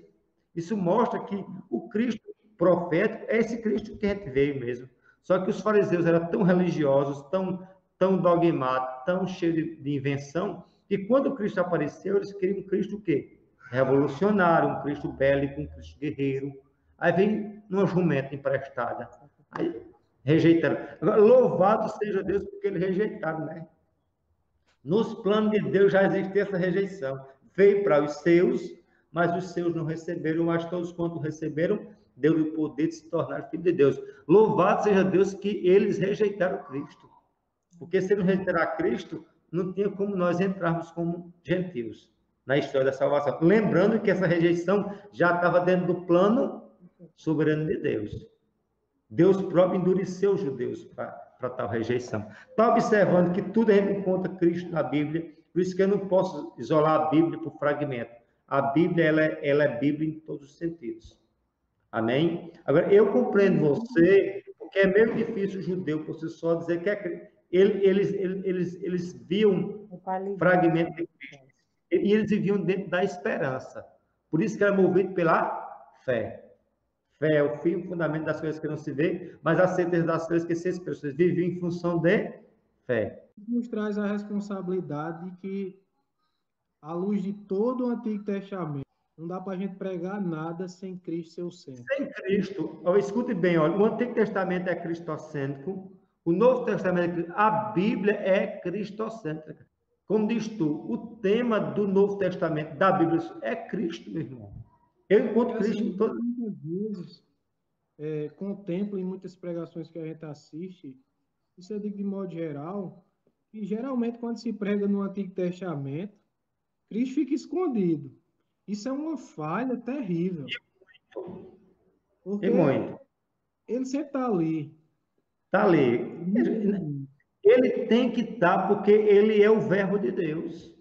Isso mostra que o Cristo profético é esse Cristo que a gente veio mesmo. Só que os fariseus eram tão religiosos, tão dogmáticos, tão cheios de invenção, que quando o Cristo apareceu, eles queriam um Cristo o quê? Revolucionário, um Cristo bélico, um Cristo guerreiro. Aí vem uma jumenta emprestada. Aí rejeitaram. Agora, louvado seja Deus porque eles rejeitaram, né? Nos planos de Deus já existe essa rejeição. Veio para os seus, mas os seus não receberam, mas todos quanto receberam, deu-lhe o poder de se tornar filho de Deus. Louvado seja Deus que eles rejeitaram Cristo. Porque se eles rejeitaram Cristo, não tinha como nós entrarmos como gentios na história da salvação. Lembrando que essa rejeição já estava dentro do plano soberano de Deus. Deus próprio endureceu os judeus para tal rejeição. Está observando que tudo a gente encontra Cristo na Bíblia, por isso que eu não posso isolar a Bíblia por fragmento. A Bíblia, ela é Bíblia em todos os sentidos. Amém? Agora, eu compreendo você, porque é meio difícil o judeu, por si só, dizer que eles viam fragmento de Cristo. E eles viviam dentro da esperança. Por isso que era movido pela fé. Fé é o fim e o fundamento das coisas que não se vê, mas a certeza das coisas que se esperam. Vocês viviam em função de fé. Nos traz a responsabilidade de que, à luz de todo o Antigo Testamento, não dá para a gente pregar nada sem Cristo ser o centro. Sem Cristo, escute bem, olha, o Antigo Testamento é cristocêntrico, o Novo Testamento, a Bíblia é cristocêntrica. Como diz tu, o tema do Novo Testamento, da Bíblia, é Cristo, meu irmão. Eu encontro Cristo em todas as vezes, contemplo em muitas pregações que a gente assiste, isso eu digo de modo geral, que geralmente quando se prega no Antigo Testamento, Cristo fica escondido. Isso é uma falha terrível. Porque ele sempre está ali. Está ali. Ele tem que estar porque ele é o verbo de Deus.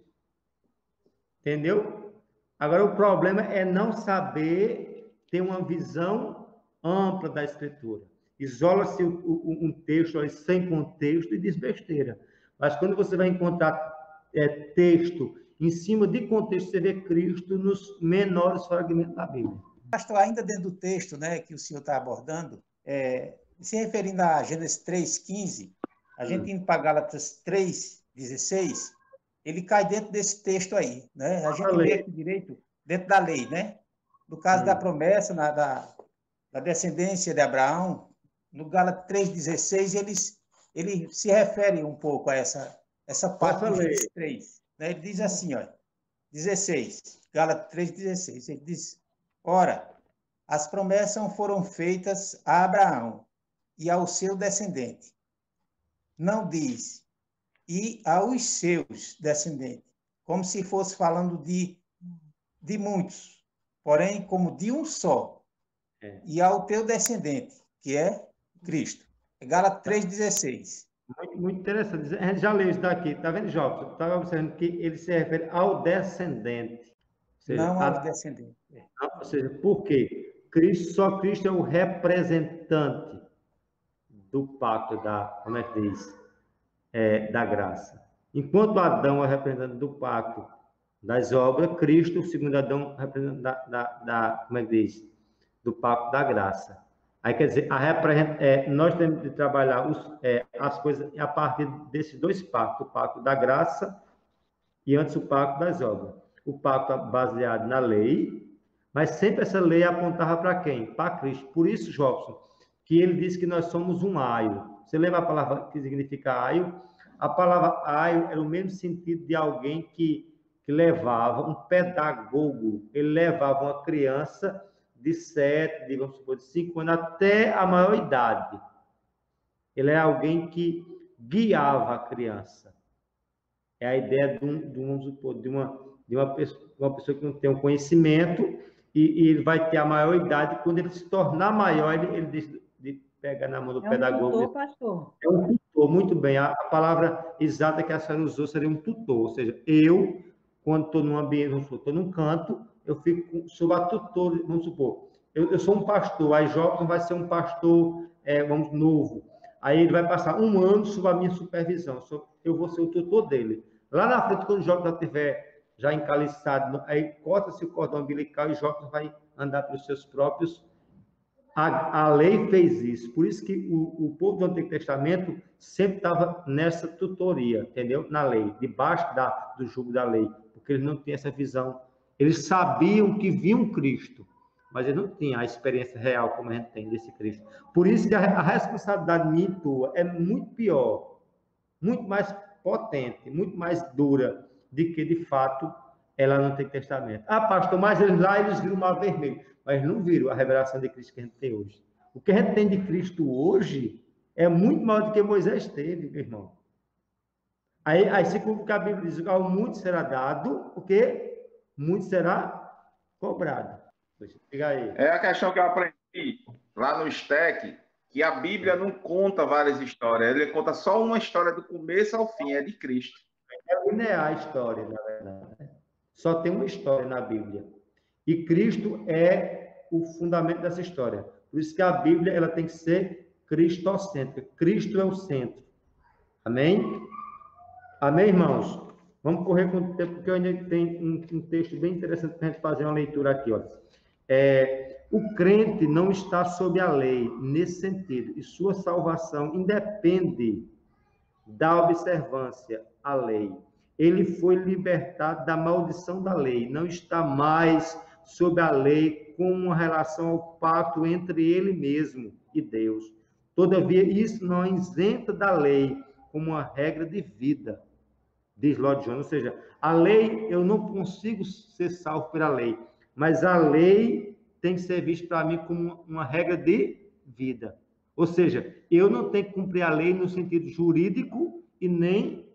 Entendeu? Agora, o problema é não saber ter uma visão ampla da Escritura. Isola-se um texto ali, sem contexto e diz besteira. Mas quando você vai encontrar texto em cima de contexto, você vê Cristo nos menores fragmentos da Bíblia. Pastor, ainda dentro do texto, né, que o senhor está abordando, se referindo a Gênesis 3,15, a gente indo para Gálatas 3,16, ele cai dentro desse texto aí, né? A gente vê aqui direito, dentro da lei, né? No caso da promessa, da descendência de Abraão, no Gálatas 3,16, ele se refere um pouco a essa parte do Gênesis 3. Né? Ele diz assim, ó, 16, Gálatas 3,16, ele diz, ora, as promessas foram feitas a Abraão e ao seu descendente. Não diz, e aos seus descendentes, como se fosse falando de muitos, porém como de um só, e ao teu descendente, que é Cristo. Gálatas 3,16. Muito interessante. A gente já leu isso daqui. Está vendo, Jobson? Estava observando que ele se refere ao descendente. Ou seja, não ao descendente. Ou seja, por quê? Só Cristo é o representante do pacto como é que diz? Da graça. Enquanto Adão é representante do pacto das obras, Cristo, o segundo Adão, é representante como é que diz? Do pacto da graça. Aí, quer dizer, nós temos de trabalhar as coisas a partir desses dois pactos, o pacto da graça e antes o pacto das obras. O pacto baseado na lei, mas sempre essa lei apontava para quem? Para Cristo. Por isso, Jobson, que ele disse que nós somos um aio. Você lembra a palavra que significa aio? A palavra aio era o mesmo sentido de alguém que levava, um pedagogo. Ele levava uma criança de 7, vamos supor, de 5 anos até a maior idade. Ele é alguém que guiava a criança. É a ideia vamos supor, de uma pessoa que não tem um conhecimento e ele vai ter a maior idade. Quando ele se tornar maior, ele diz de pegar na mão do pedagogo. É um tutor, pastor. É um tutor, muito bem. A palavra exata que a senhora usou seria um tutor. Ou seja, quando estou num ambiente, estou num canto, eu fico sob a tutor, vamos supor, eu sou um pastor, aí Jobson vai ser um pastor, novo. Aí ele vai passar um ano sob a minha supervisão, eu vou ser o tutor dele. Lá na frente, quando o Jobson estiver já encaliçado, aí corta-se o cordão umbilical e Jobson vai andar pelos seus próprios. A lei fez isso, por isso que o povo do Antigo Testamento sempre estava nessa tutoria, entendeu? Na lei, debaixo do jugo da lei, porque eles não tinham essa visão. Eles sabiam que viam Cristo, mas eles não tinham a experiência real como a gente tem desse Cristo. Por isso que a responsabilidade minha e tua é muito pior, muito mais potente, muito mais dura do que, de fato, ela no Antigo Testamento. Ah, pastor, mas eles viram o mar vermelho, mas não viram a revelação de Cristo que a gente tem hoje. O que a gente tem de Cristo hoje é muito maior do que Moisés teve, meu irmão. Aí se cumpre o que a Bíblia diz, ao muito será dado, o quê? Muito será cobrado. Diga aí. É a questão que eu aprendi lá no STEC, que a Bíblia não conta várias histórias, ele conta só uma história do começo ao fim, é de Cristo. É linear a história, na verdade. Só tem uma história na Bíblia. E Cristo é o fundamento dessa história. Por isso que a Bíblia ela tem que ser cristocêntrica. Cristo é o centro. Amém? Amém, irmãos? Vamos correr com o tempo, porque eu ainda tenho um texto bem interessante para a gente fazer uma leitura aqui. Ó. O crente não está sob a lei, nesse sentido, e sua salvação independe da observância à lei. Ele foi libertado da maldição da lei, não está mais sob a lei com uma relação ao pacto entre ele mesmo e Deus. Todavia, isso não isenta da lei como uma regra de vida, diz Lloyd Jones. Ou seja, a lei, eu não consigo ser salvo pela lei, mas a lei tem que ser vista para mim como uma regra de vida. Ou seja, eu não tenho que cumprir a lei no sentido jurídico e nem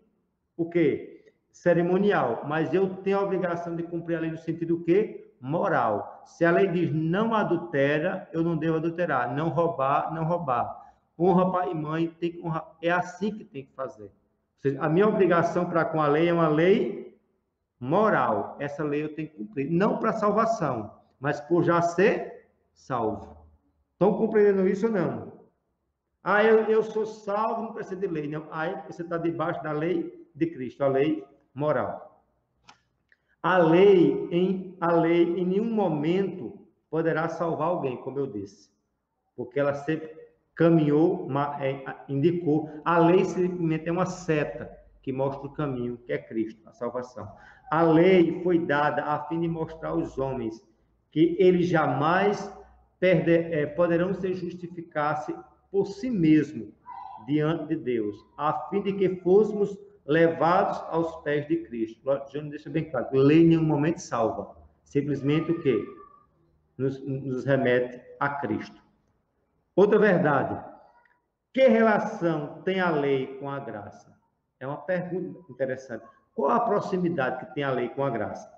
o quê? Cerimonial, mas eu tenho a obrigação de cumprir a lei no sentido o quê? Moral. Se a lei diz não adultera, eu não devo adulterar. Não roubar, não roubar. Honra pai e mãe, tem que honrar. É assim que tem que fazer. Ou seja, a minha obrigação para com a lei é uma lei moral. Essa lei eu tenho que cumprir. Não para salvação, mas por já ser salvo. Estão compreendendo isso ou não? Ah, eu sou salvo, não precisa de lei. Não. Aí você está debaixo da lei de Cristo, a lei moral. A lei em nenhum momento poderá salvar alguém, como eu disse. Porque ela sempre caminhou, indicou. A lei simplesmente é uma seta que mostra o caminho, que é Cristo, a salvação. A lei foi dada a fim de mostrar aos homens que eles jamais poderão se justificar por si mesmos diante de Deus, a fim de que fôssemos levados aos pés de Cristo. João deixa bem claro, lei em nenhum momento salva. Simplesmente o quê? nos remete a Cristo. Outra verdade. Que relação tem a lei com a graça? É uma pergunta interessante. Qual a proximidade que tem a lei com a graça?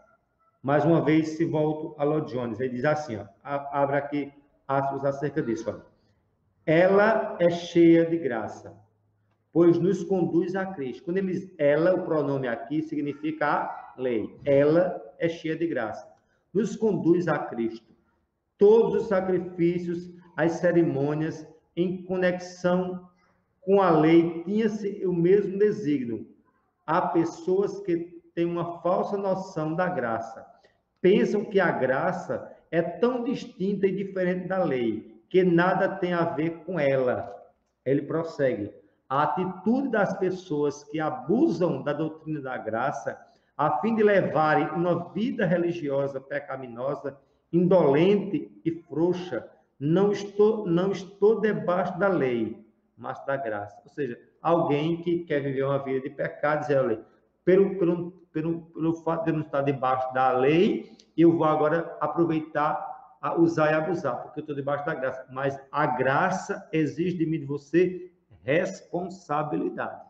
Mais uma vez, se volto a Lloyd Jones, ele diz assim, ó, abre aqui aspas acerca disso. Ó. Ela é cheia de graça, pois nos conduz a Cristo. Quando ele diz ela, o pronome aqui significa a lei. Ela é cheia de graça. Nos conduz a Cristo. Todos os sacrifícios, as cerimônias, em conexão com a lei, tinha-se o mesmo desígnio. Há pessoas que têm uma falsa noção da graça. Pensam que a graça é tão distinta e diferente da lei, que nada tem a ver com ela. Ele prossegue. A atitude das pessoas que abusam da doutrina da graça, a fim de levarem uma vida religiosa pecaminosa, indolente e frouxa, não estou debaixo da lei, mas da graça. Ou seja, alguém que quer viver uma vida de pecado, diz, olha, pelo fato de eu não estar debaixo da lei, eu vou agora aproveitar, usar e abusar, porque eu estou debaixo da graça. Mas a graça exige de mim e de você responsabilidade.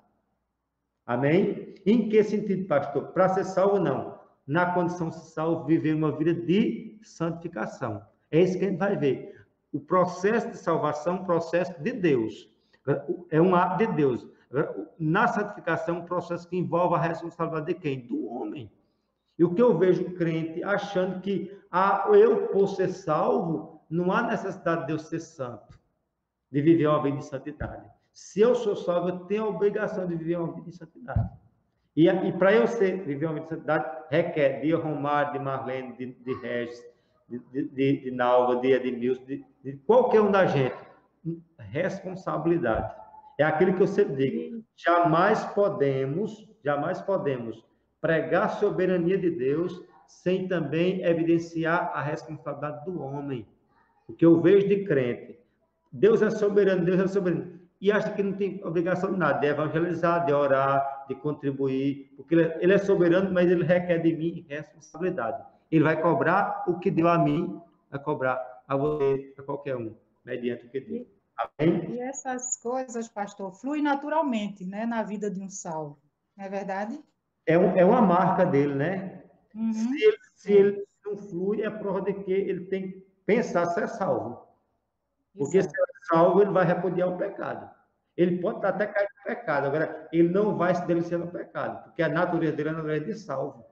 Amém? Em que sentido, pastor? Para ser salvo, não. Na condição de ser salvo, viver uma vida de santificação. É isso que a gente vai ver. O processo de salvação é um processo de Deus. É um ato de Deus. Na santificação, é um processo que envolve a responsabilidade de quem? Do homem. E o que eu vejo o crente achando que eu, por ser salvo, não há necessidade de eu ser santo, de viver uma vida de santidade. Se eu sou salvo, eu tenho a obrigação de viver uma vida de santidade. E para eu viver uma vida de santidade, requer de Romário, de Marlene, de Regis, de Nalva, de Edmilson, de qualquer um da gente. Responsabilidade. É aquilo que eu sempre digo. Jamais podemos pregar a soberania de Deus sem também evidenciar a responsabilidade do homem. O que eu vejo de crente, Deus é soberano, e acha que não tem obrigação de nada, de evangelizar, de orar, de contribuir, porque ele é soberano, mas ele requer de mim responsabilidade. Ele vai cobrar o que deu a mim, vai cobrar a você, a qualquer um, mediante o que deu. Amém? E essas coisas, pastor, fluem naturalmente, né, na vida de um salvo, não é verdade? É uma marca dele, né? Uhum. Se ele não flui, é prova de que ele tem que pensar ser salvo. Porque Exato. se é salvo, ele vai repudiar o pecado. Ele pode até cair no pecado, agora ele não vai se deliciar no pecado, porque a natureza dele é a natureza de salvo.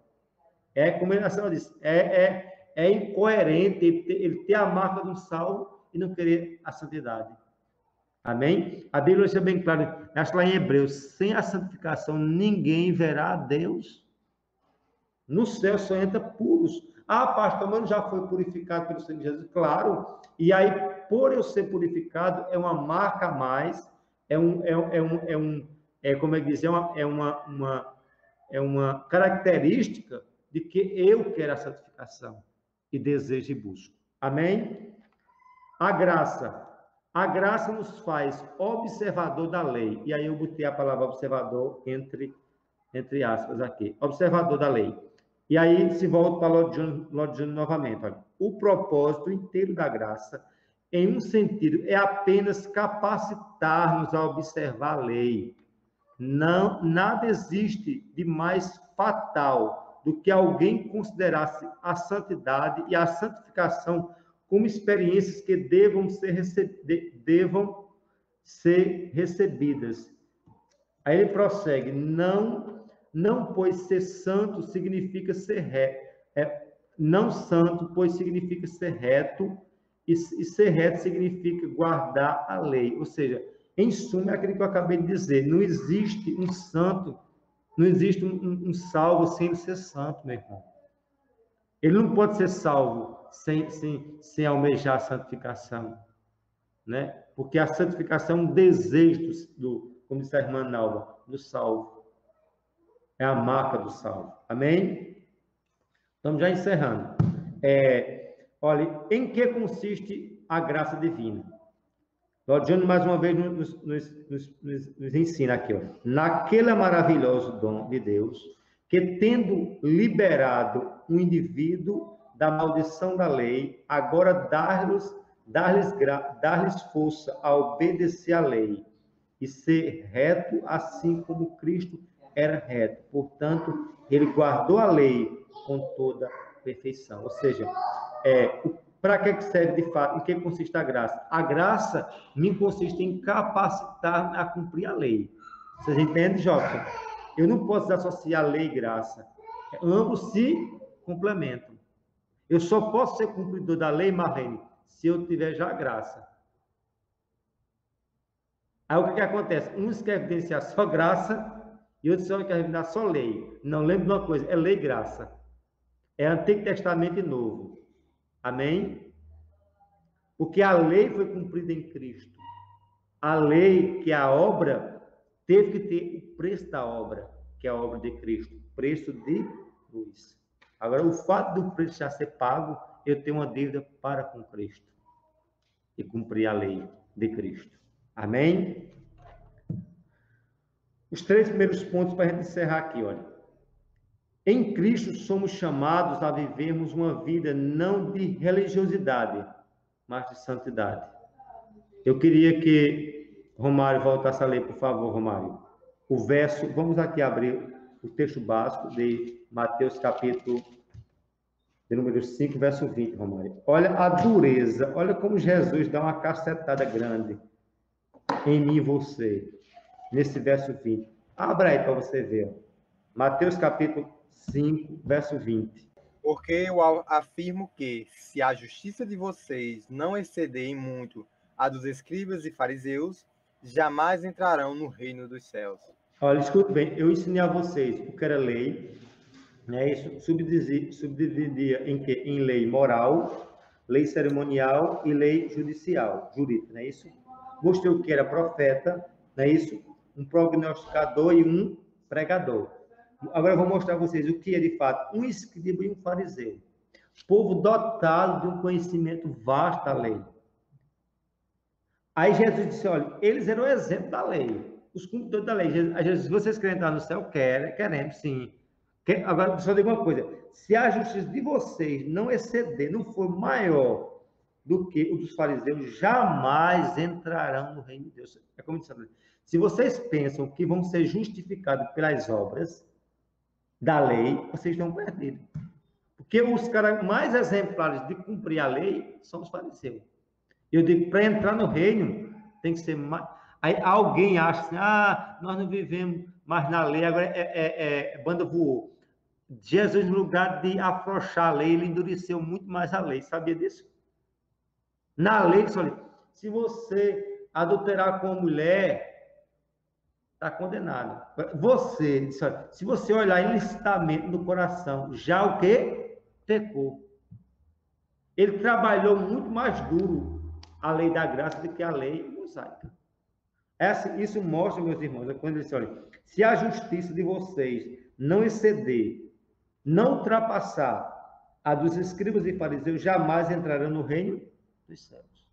É como ele disse, é incoerente ele ter a marca de um salvo e não querer a santidade. Amém? A Bíblia deixa bem claro, acho lá em Hebreus, sem a santificação ninguém verá a Deus. No céu só entra puros. Ah, pastor, mas já foi purificado pelo sangue de Jesus? Claro. E aí, por eu ser purificado, é uma marca a mais, como é que diz, é uma característica de que eu quero a santificação e desejo e busco. Amém? A graça nos faz observador da lei. E aí eu botei a palavra observador entre aspas aqui. Observador da lei. E aí se volta para Lloyd Jones novamente. Olha. O propósito inteiro da graça, em um sentido, é apenas capacitar-nos a observar a lei. Não, nada existe de mais fatal do que alguém considerasse a santidade e a santificação como experiências que devam ser recebidas. Aí ele prossegue, não, pois ser santo significa ser reto, não santo, pois significa ser reto, e ser reto significa guardar a lei. Ou seja, em suma, é aquilo que eu acabei de dizer, não existe um santo, não existe um salvo sem ser santo, meu irmão. Ele não pode ser salvo sem almejar a santificação, né? Porque a santificação é um desejo como disse a irmã Nalva, do salvo. É a marca do salvo. Amém? Estamos já encerrando. Olha, em que consiste a graça divina? Lloyd Jones, mais uma vez, nos ensina aqui, ó. Naquele maravilhoso dom de Deus, que tendo liberado um indivíduo da maldição da lei, agora dar-lhes força a obedecer à lei e ser reto, assim como Cristo era reto. Portanto, ele guardou a lei com toda perfeição. Ou seja, para que serve de fato? Em que consiste a graça? A graça me consiste em capacitar a cumprir a lei. Vocês entendem, Jota? Eu não posso associar lei e graça. Ambos se complementam. Eu só posso ser cumpridor da lei, Marlene, se eu tiver já a graça. Aí o que acontece? Uns querem evidenciar só graça e outros só querem evidenciar só lei. Não, lembre de uma coisa, é lei e graça. É Antigo Testamento e Novo. Amém? Porque a lei foi cumprida em Cristo. A lei, que é a obra, teve que ter o preço da obra, que é a obra de Cristo. Preço de cruz. Agora, o fato do preço já ser pago, eu tenho uma dívida para com Cristo. E cumprir a lei de Cristo. Amém? Os 3 primeiros pontos para a gente encerrar aqui, olha. Em Cristo somos chamados a vivermos uma vida não de religiosidade, mas de santidade. Eu queria que Romário voltasse a ler, por favor, Romário. O verso, vamos aqui abrir o texto básico de Mateus capítulo de número 5, verso 20, Romário. Olha a dureza, olha como Jesus dá uma cacetada grande em mim e você, nesse verso 20. Abra aí para você ver. Mateus capítulo 5, verso 20. Porque eu afirmo que, se a justiça de vocês não exceder em muito a dos escribas e fariseus, jamais entrarão no reino dos céus. Olha, escute bem, eu ensinei a vocês o que era lei, né? Isso subdividia em quê? Em lei moral, lei cerimonial e lei judicial, jurídica, não é isso? Mostrei o que era profeta, não é isso? Um prognosticador e um pregador. Agora eu vou mostrar a vocês o que é de fato um escriba e um fariseu. Povo dotado de um conhecimento vasto da lei. Aí Jesus disse, olha, eles eram o exemplo da lei, os cumpridores da lei. Jesus, vocês querem entrar no céu? Queremos, sim. Agora, só digo uma coisa, se a justiça de vocês não exceder, não for maior do que o dos fariseus, jamais entrarão no reino de Deus. É como disse, se vocês pensam que vão ser justificados pelas obras da lei, vocês estão perdidos. Porque os caras mais exemplares de cumprir a lei são os fariseus. Eu digo, para entrar no reino, tem que ser mais... Aí alguém acha assim, nós não vivemos mais na lei, agora banda voou. Jesus, no lugar de afrouxar a lei, ele endureceu muito mais a lei. Sabia disso? Na lei, olha, se você adulterar com uma mulher, está condenado. Você, olha, se você olhar ilicitamente no coração, já o quê? Pecou. Ele trabalhou muito mais duro a lei da graça do que a lei mosaica. Isso mostra, meus irmãos, quando ele diz, olha, se a justiça de vocês não exceder, não ultrapassar a dos escribas e fariseus, jamais entrarão no reino dos céus.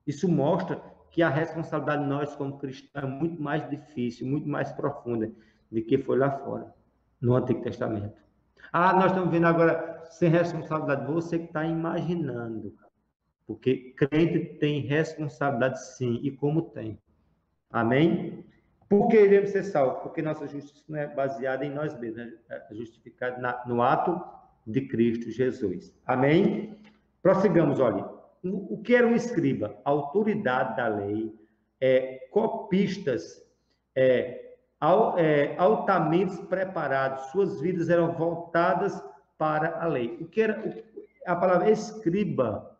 Isso mostra que a responsabilidade de nós como cristãos é muito mais difícil, muito mais profunda do que foi lá fora, no Antigo Testamento. Nós estamos vendo agora sem responsabilidade. Você que está imaginando. Porque crente tem responsabilidade sim, e como tem. Amém? Por que iremos ser salvos? Porque nossa justiça não é baseada em nós mesmos, é justificada no ato de Cristo Jesus. Amém? Prossigamos, olha. O que era um escriba? Autoridade da lei, copistas, altamente preparados, suas vidas eram voltadas para a lei. O que era a palavra escriba?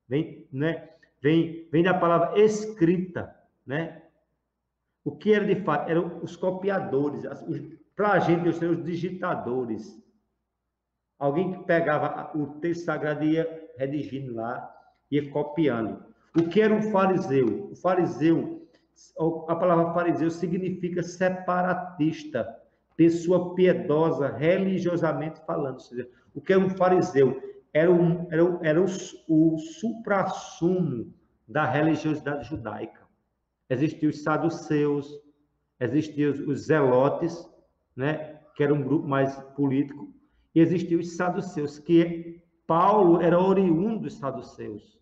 Vem da palavra escrita, né? O que era de fato? Eram os copiadores, para a gente, os digitadores. Alguém que pegava o texto sagrado e ia redigindo lá, ia copiando. O que era um fariseu? O fariseu, a palavra fariseu significa separatista, pessoa piedosa, religiosamente falando. Ou seja, o que era um fariseu? Era o suprassumo da religiosidade judaica. Existiam os saduceus, existiam os zelotes, né, que era um grupo mais político, e existiam os saduceus, que Paulo era oriundo dos saduceus.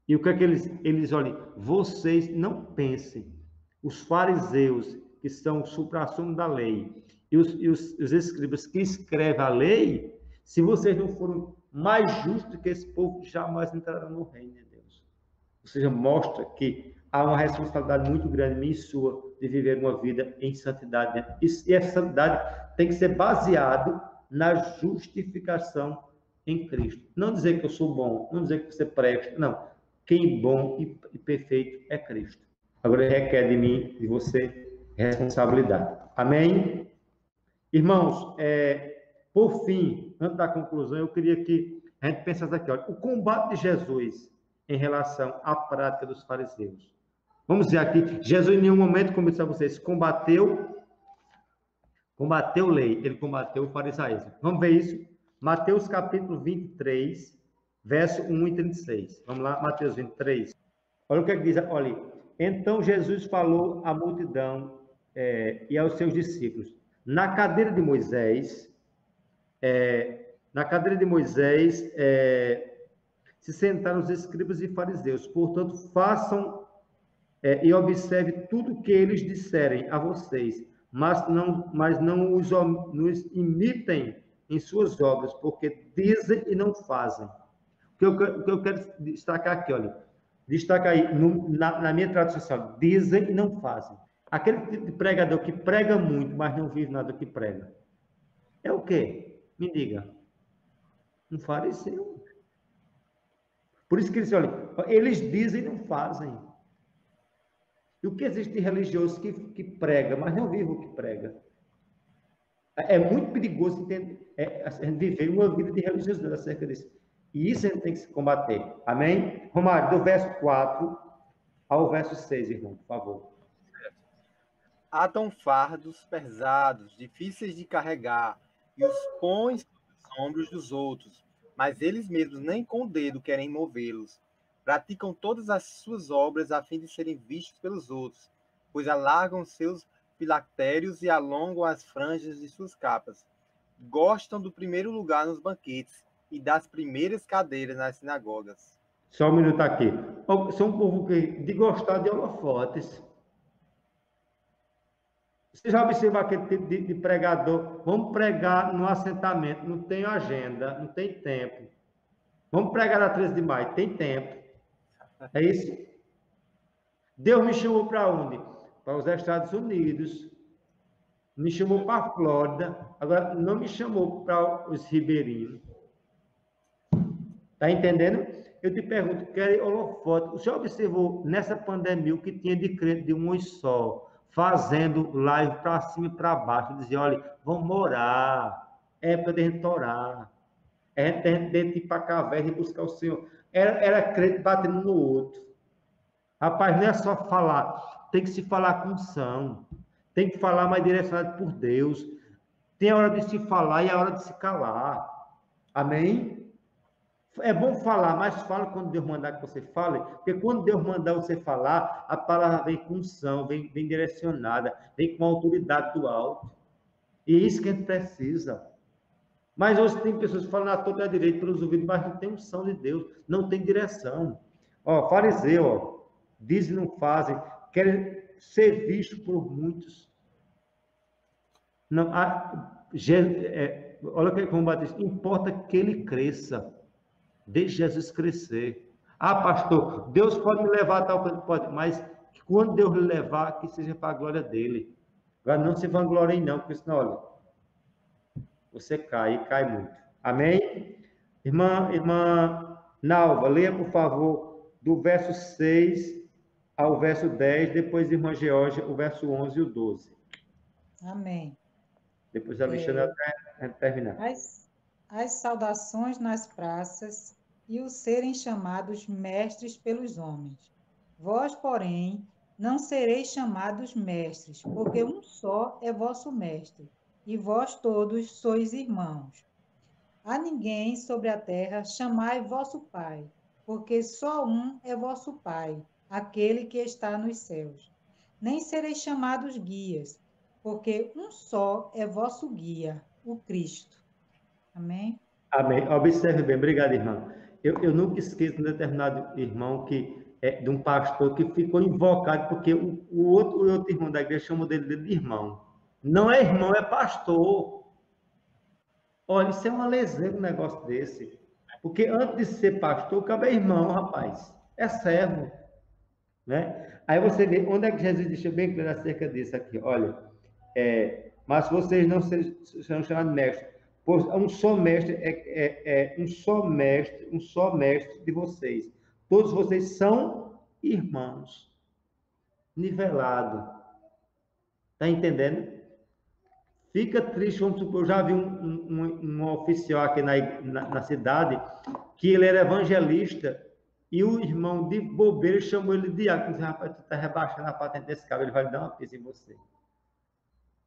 E o que é que eles olham? Vocês não pensem, os fariseus, que são o suprassumo da lei, e os escribas que escrevem a lei, se vocês não forem mais justos que esse povo, jamais entrarão no reino de Deus. Ou seja, mostra que há uma responsabilidade muito grande minha e sua de viver uma vida em santidade. E essa santidade tem que ser baseado na justificação em Cristo. Não dizer que eu sou bom, não dizer que você presta, não. Quem bom e perfeito é Cristo. Agora ele requer de mim, de você, responsabilidade. Amém? Irmãos, por fim, antes da conclusão, eu queria que a gente pensasse aqui, olha, o combate de Jesus em relação à prática dos fariseus. Vamos dizer aqui, Jesus em nenhum momento, como eu disse a vocês, combateu lei, ele combateu o farisaísmo. Vamos ver isso? Mateus capítulo 23, verso 1 e 36. Vamos lá, Mateus 23. Olha o que diz, olha, então Jesus falou à multidão e aos seus discípulos, na cadeira de Moisés, se sentaram os escribas e fariseus, portanto, façam e observe tudo o que eles disserem a vocês, mas não os imitem em suas obras, porque dizem e não fazem. O que eu quero destacar aqui, olha, destaca aí, na minha tradução, dizem e não fazem. Aquele tipo de pregador que prega muito, mas não vive nada que prega. É o quê? Me diga. Um fariseu. Por isso que eles, olha, eles dizem e não fazem. E o que existe de religioso que prega, mas não vive o que prega? É muito perigoso viver uma vida de religiosidade acerca disso. E isso a gente tem que se combater. Amém? Romário, do verso 4 ao verso 6, irmão, por favor. Atam fardos pesados, difíceis de carregar, e os põem sobre os ombros dos outros, mas eles mesmos nem com o dedo querem movê-los. Praticam todas as suas obras a fim de serem vistos pelos outros, pois alargam seus filactérios e alongam as franjas de suas capas. Gostam do primeiro lugar nos banquetes e das primeiras cadeiras nas sinagogas. Só um minuto aqui. São um povo de gostar de holofotes. Você já observou aquele tipo de pregador? Vamos pregar no assentamento, não tem agenda, não tem tempo. Vamos pregar na 13 de maio, tem tempo. É isso? Deus me chamou para onde? Para os Estados Unidos. Me chamou para a Flórida. Agora, não me chamou para os ribeirinhos. Está entendendo? Eu te pergunto, quer holofote? O senhor observou nessa pandemia o que tinha de crente de um só, fazendo live para cima e para baixo, dizia, olha, vamos orar, é época de gente orar, é de ir para a caverna e buscar o Senhor. Era crente batendo no outro. Rapaz, não é só falar, tem que se falar com unção, tem que falar mais direcionado por Deus, tem a hora de se falar e a hora de se calar. Amém? É bom falar, mas fala quando Deus mandar que você fale, porque quando Deus mandar você falar, a palavra vem com unção, vem direcionada, vem com a autoridade do alto. E é isso que a gente precisa. Mas hoje tem pessoas que falam na toda a direita pelos ouvidos, mas não tem unção de Deus, não tem direção. Ó, fariseu, ó, dizem e não fazem, querem ser visto por muitos. Não, olha o que como Batista, importa que ele cresça. Deixe Jesus crescer. Ah, pastor, Deus pode me levar a tal coisa, pode, mas que quando Deus lhe levar, que seja para a glória dele. Agora não se vanglorie não, porque senão, olha, você cai, e cai muito. Amém? Irmã Nalva, leia, por favor, do verso 6 ao verso 10, depois, irmã Geórgia, o verso 11 e o 12. Amém. Depois a Alexandre até terminar. As saudações nas praças e o serem chamados mestres pelos homens. Vós, porém, não sereis chamados mestres, porque um só é vosso mestre, e vós todos sois irmãos. A ninguém sobre a terra chamai vosso Pai, porque só um é vosso Pai, aquele que está nos céus. Nem sereis chamados guias, porque um só é vosso guia, o Cristo. Amém? Amém. Observe bem, obrigado, irmão. Eu nunca esqueço de um determinado irmão de um pastor que ficou invocado, porque o outro irmão da igreja chamou dele de irmão. Não é irmão, é pastor. Olha, isso é uma leseira, um negócio desse. Porque antes de ser pastor, cabe irmão, rapaz. É servo. Né? Aí você vê, onde é que Jesus deixa bem claro acerca disso aqui? Olha, mas vocês não serão chamados mestres, pois um só mestre um só mestre de vocês. Todos vocês são irmãos. Nivelado. Está entendendo? Fica triste, vamos supor, eu já vi um oficial aqui na cidade, que ele era evangelista, e o irmão de bobeira chamou ele de diácono. Disse, rapaz, tu está rebaixando a patente desse cara, ele vai dar uma pisa em você.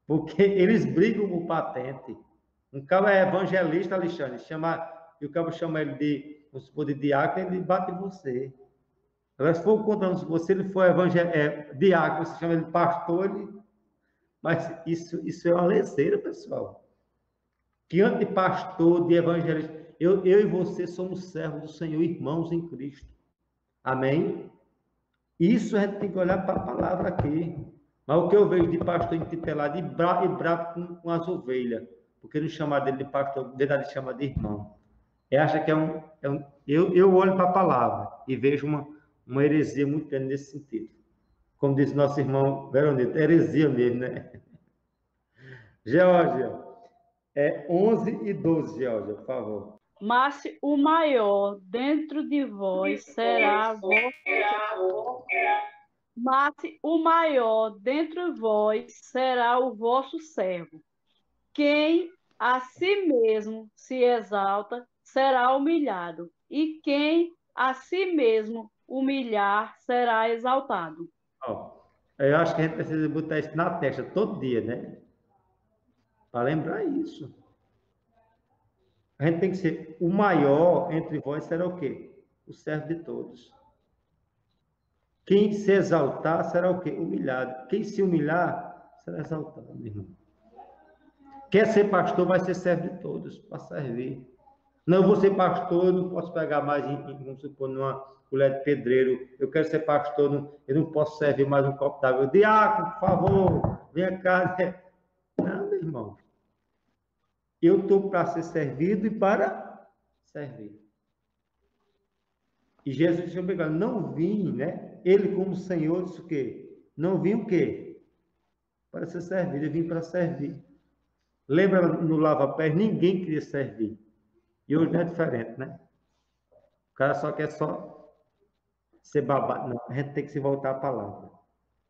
Porque eles brigam por patente. Um cara é evangelista, Alexandre, e o cara chama ele de diácono, ele bate em você. Agora, se for contando, se você ele for diácono, você chama ele de pastor, mas isso é uma leseira, pessoal. Que antes de pastor, de evangelista, eu e você somos servos do Senhor, irmãos em Cristo. Amém? Isso a gente tem que olhar para a palavra aqui. Mas o que eu vejo de pastor intitulado e bravo com as ovelhas, porque não chama dele de pastor, verdade chama de irmão. Eu acho que eu olho para a palavra e vejo uma heresia muito grande nesse sentido. Como diz nosso irmão Veronito, heresia mesmo, né? Geórgia, 11 e 12, Geórgia, por favor. Mas o maior dentro de vós será o vosso servo. Quem a si mesmo se exalta será humilhado, e quem a si mesmo humilhar será exaltado. Eu acho que a gente precisa botar isso na testa todo dia, né? Para lembrar isso. A gente tem que ser o maior entre vós será o quê? O servo de todos. Quem se exaltar será o quê? Humilhado. Quem se humilhar será exaltado, meu irmão. Quer ser pastor, vai ser servo de todos, para servir. Não, eu vou ser pastor, eu não posso pegar mais, vamos supor, numa colher de pedreiro. Eu quero ser pastor, eu não posso servir mais um copo d'água. Diácono, por favor, venha cá. Não, meu irmão. Eu estou para ser servido e para servir. E Jesus disse, obrigado, não vim, né? Ele como Senhor disse o quê? Não vim o quê? Para ser servido, eu vim para servir. Lembra no lava-pés, ninguém queria servir. E hoje não é diferente, né? O cara só quer ser babado. Não, a gente tem que se voltar à palavra.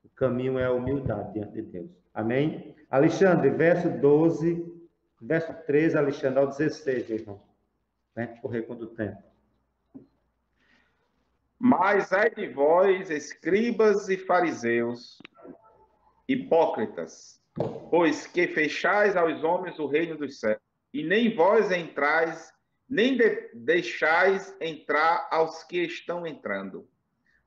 O caminho é a humildade diante de Deus. Amém? Alexandre, verso 12... Verso 13, Alexandre, ao 16, meu irmão. Para a gente correr contra o tempo. Mas ai de vós, escribas e fariseus, hipócritas, pois que fechais aos homens o reino dos céus, e nem vós entrais, nem deixais entrar aos que estão entrando.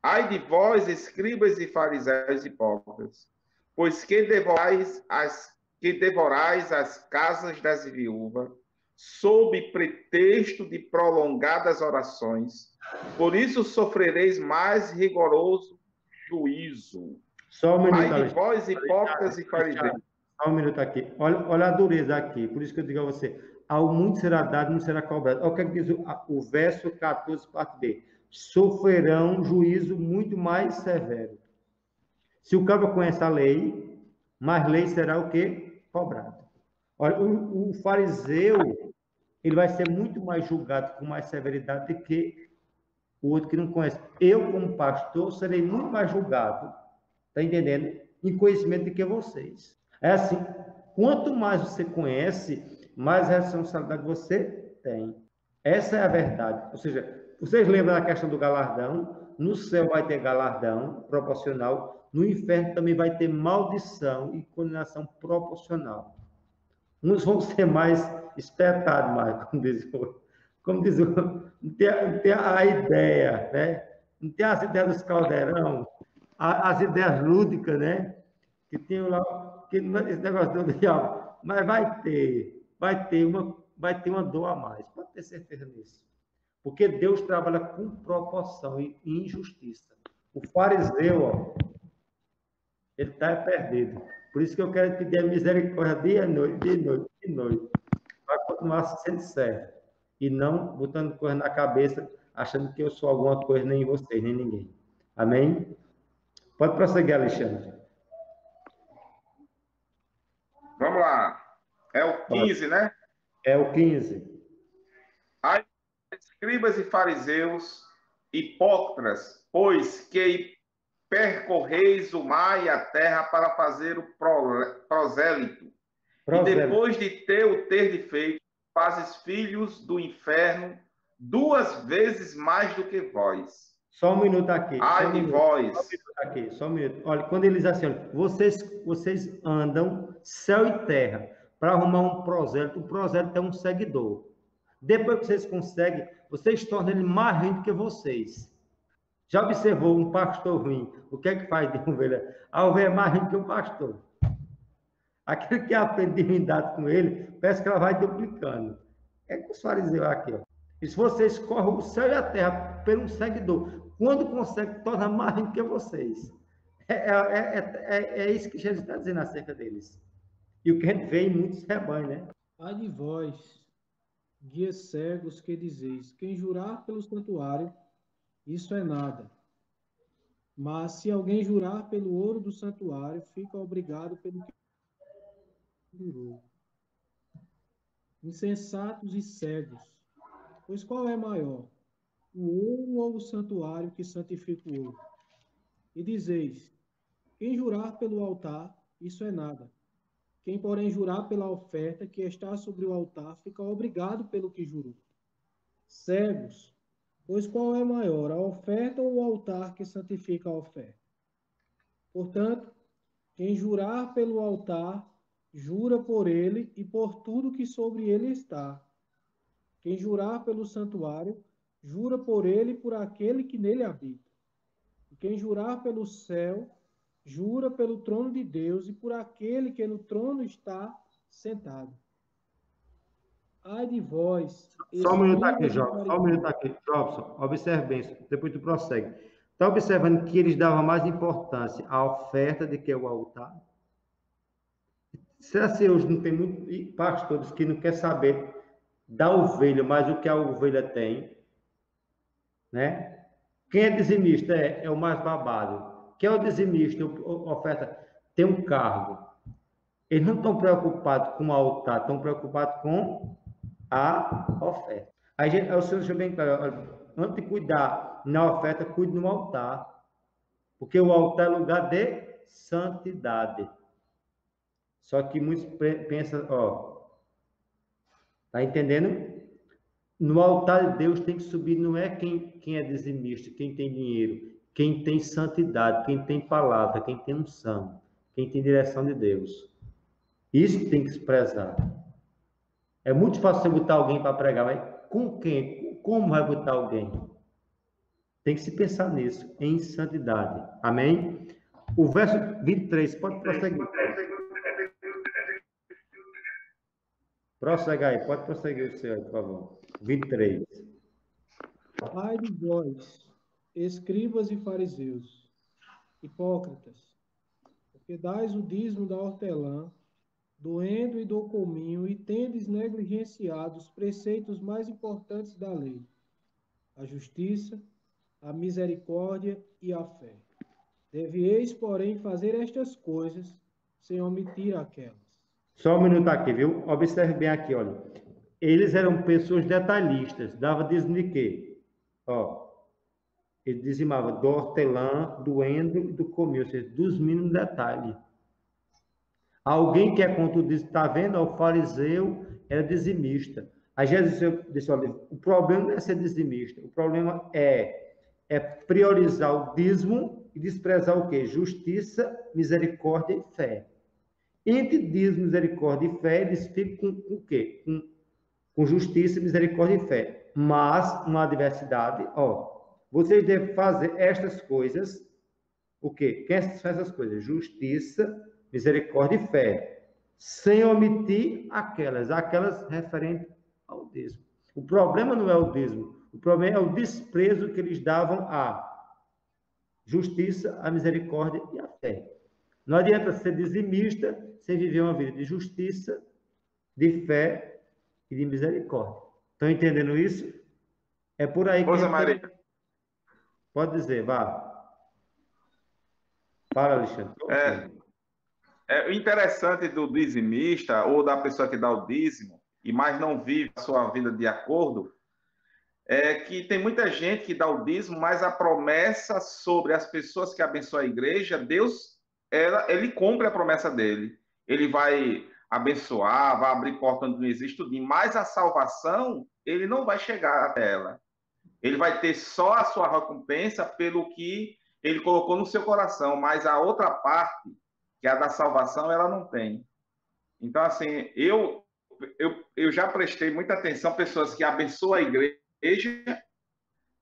Ai de vós, escribas e fariseus hipócritas, pois que devorais as casas das viúvas, sob pretexto de prolongadas orações. Por isso sofrereis mais rigoroso juízo. Só um minuto, ai de vós, hipócritas e fariseus. Só um minuto aqui. Olha a dureza aqui. Por isso que eu digo a você, ao muito será dado, não será cobrado. Olha o que diz o verso 14, parte B. Sofrerão juízo muito mais severo. Se o cabo conhece a lei, mais lei será o quê? Cobrado. Olha, o fariseu, ele vai ser muito mais julgado com mais severidade do que o outro que não conhece. Eu, como pastor, serei muito mais julgado, tá entendendo? Em conhecimento do que vocês. É assim, quanto mais você conhece, mais responsabilidade você tem. Essa é a verdade. Ou seja, vocês lembram da questão do galardão? No céu vai ter galardão proporcional. No inferno também vai ter maldição e condenação proporcional. Uns vão ser mais espetados, mais, como diz não tem a ideia, né? Não tem as ideias dos caldeirão, as ideias lúdicas, né? Que tem lá, esse negócio do diabo. Mas vai ter vai ter uma dor a mais. Pode ter certeza disso. Porque Deus trabalha com proporção e injustiça. O fariseu, ó, ele está perdido. Por isso que eu quero pedir a misericórdia dia e noite, dia e noite, dia e noite. Para continuar sendo certo. E não botando coisa na cabeça, achando que eu sou alguma coisa, nem vocês, nem ninguém. Amém? Pode prosseguir, Alexandre. Vamos lá. É o 15, né? É o 15. Ai, escribas e fariseus, hipócritas, pois que percorreis o mar e a terra para fazer o prosélito. E depois de ter feito, fazes filhos do inferno 2 vezes mais do que vós. Só um minuto aqui. Ai de vós. Só um minuto. Olha, quando ele diz assim, olha, vocês andam céu e terra para arrumar um prosélito. O prosélito é um seguidor. Depois que vocês conseguem, vocês tornam ele mais ruim do que vocês. Já observou um pastor ruim? O que é que faz de ovelha? A ovelha é mais ruim que o pastor. Aquele que aprende divindade com ele, parece que ela vai duplicando. É com os fariseus aqui, ó. E se vocês correm o céu e a terra por um seguidor, quando consegue, torna mais ruim que vocês. É isso que Jesus está dizendo acerca deles. E o que a gente vê em muitos rebanhos, né? Ai de vós, guias cegos, que dizeis, quem jurar pelo santuário, isso é nada. Mas se alguém jurar pelo ouro do santuário, fica obrigado pelo que jurou. Insensatos e cegos, pois qual é maior, o ouro ou o santuário que santifica o ouro? E dizeis, quem jurar pelo altar, isso é nada. Quem, porém, jurar pela oferta que está sobre o altar, fica obrigado pelo que jurou. Cegos, pois qual é maior, a oferta ou o altar que santifica a oferta? Portanto, quem jurar pelo altar, jura por ele e por tudo que sobre ele está. Quem jurar pelo santuário, jura por ele e por aquele que nele habita. E quem jurar pelo céu, jura pelo trono de Deus e por aquele que no trono está sentado. Ai de vós... Só um minuto aqui, Jobson. Só um minuto aqui, Jobson. Observe bem, depois tu prossegue. Está observando que eles davam mais importância à oferta do que ao altar? Será que hoje não tem muitos pastores que não querem saber da ovelha, mas o que a ovelha tem? Né? Quem é dizimista é o mais babado. Quem é o dizimista, oferta, tem um cargo. Eles não estão preocupados com o altar, estão preocupados com a oferta. Aí o Senhor deixou bem claro, antes de cuidar na oferta, cuide no altar. Porque o altar é lugar de santidade. Só que muitos pensam, ó, tá entendendo? No altar de Deus tem que subir, não é quem é dizimista, quem tem dinheiro, quem tem santidade, quem tem palavra, quem tem unção, quem tem direção de Deus. Isso tem que se prezar. É muito fácil você botar alguém para pregar, mas com quem? Como vai botar alguém? Tem que se pensar nisso, em santidade. Amém? O verso 23, pode prosseguir. Prossegue aí, pode prosseguir o seu, por favor. 23. Ai de vós, escribas e fariseus, hipócritas, porque dais o dízimo da hortelã, do endo e do cominho, e tendes negligenciado os preceitos mais importantes da lei, a justiça, a misericórdia e a fé. Devieis, porém, fazer estas coisas, sem omitir aquelas. Só um minuto aqui, viu? Observe bem aqui, olha. Eles eram pessoas detalhistas. Dava dízimo de quê? Ó, ele dizimava do hortelã, do endo e do cominho, ou seja, dos mínimos detalhes. Alguém que é contra o dízimo, está vendo? O fariseu era dizimista. Aí Jesus disse, olha, o problema não é ser dizimista, o problema é priorizar o dízimo e desprezar o quê? Justiça, misericórdia e fé. Entre dízimo, misericórdia e fé, eles ficam com o quê? Com justiça, misericórdia e fé. Mas, uma adversidade, ó, vocês devem fazer estas coisas, o quê? Quem faz essas coisas? Justiça, misericórdia e fé. Sem omitir aquelas referentes ao dízimo. O problema não é o dízimo, o problema é o desprezo que eles davam à justiça, à misericórdia e à fé. Não adianta ser dizimista sem viver uma vida de justiça, de fé e de misericórdia. Estão entendendo isso? É por aí que... Maria. Pode dizer, vá. Fala, Alexandre. O interessante do dizimista, ou da pessoa que dá o dízimo, e mais não vive a sua vida de acordo, é que tem muita gente que dá o dízimo, mas a promessa sobre as pessoas que abençoam a igreja, Deus, ele cumpre a promessa dele. Ele vai abençoar, vai abrir porta onde não existe tudinho, mas a salvação, ele não vai chegar até ela. Ele vai ter só a sua recompensa pelo que ele colocou no seu coração, mas a outra parte, que é a da salvação, ela não tem. Então, assim, eu já prestei muita atenção a pessoas que abençoam a igreja,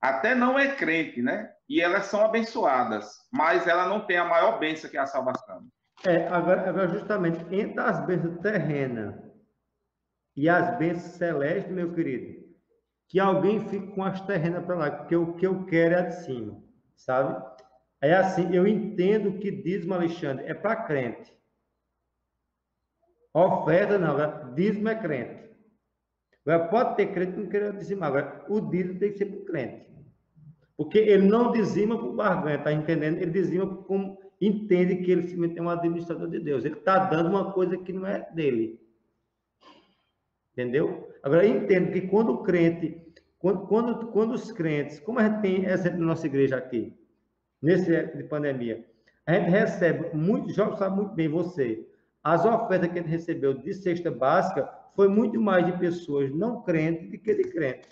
até não é crente, né? E elas são abençoadas, mas ela não tem a maior bênção que é a salvação. Agora justamente, entre as bênçãos terrenas e as bênçãos celestes, meu querido, que alguém fique com as terrenas para lá, porque o que eu quero é a de cima, sabe? É assim, eu entendo que dízimo, Alexandre, é para crente. Oferta não, agora, dízimo é crente. Agora, pode ter crente que não queira dizimar, agora, o dízimo tem que ser para o crente. Porque ele não dizima por barganha, tá entendendo? Ele dizima como entende que ele simplesmente é um administrador de Deus. Ele está dando uma coisa que não é dele. Entendeu? Agora, eu entendo que quando o crente, quando os crentes, como a gente tem exemplo na nossa igreja aqui, nesse época de pandemia, a gente recebe muito, já sabe muito bem você, as ofertas que a gente recebeu de cesta básica foi muito mais de pessoas não crentes do que de crentes.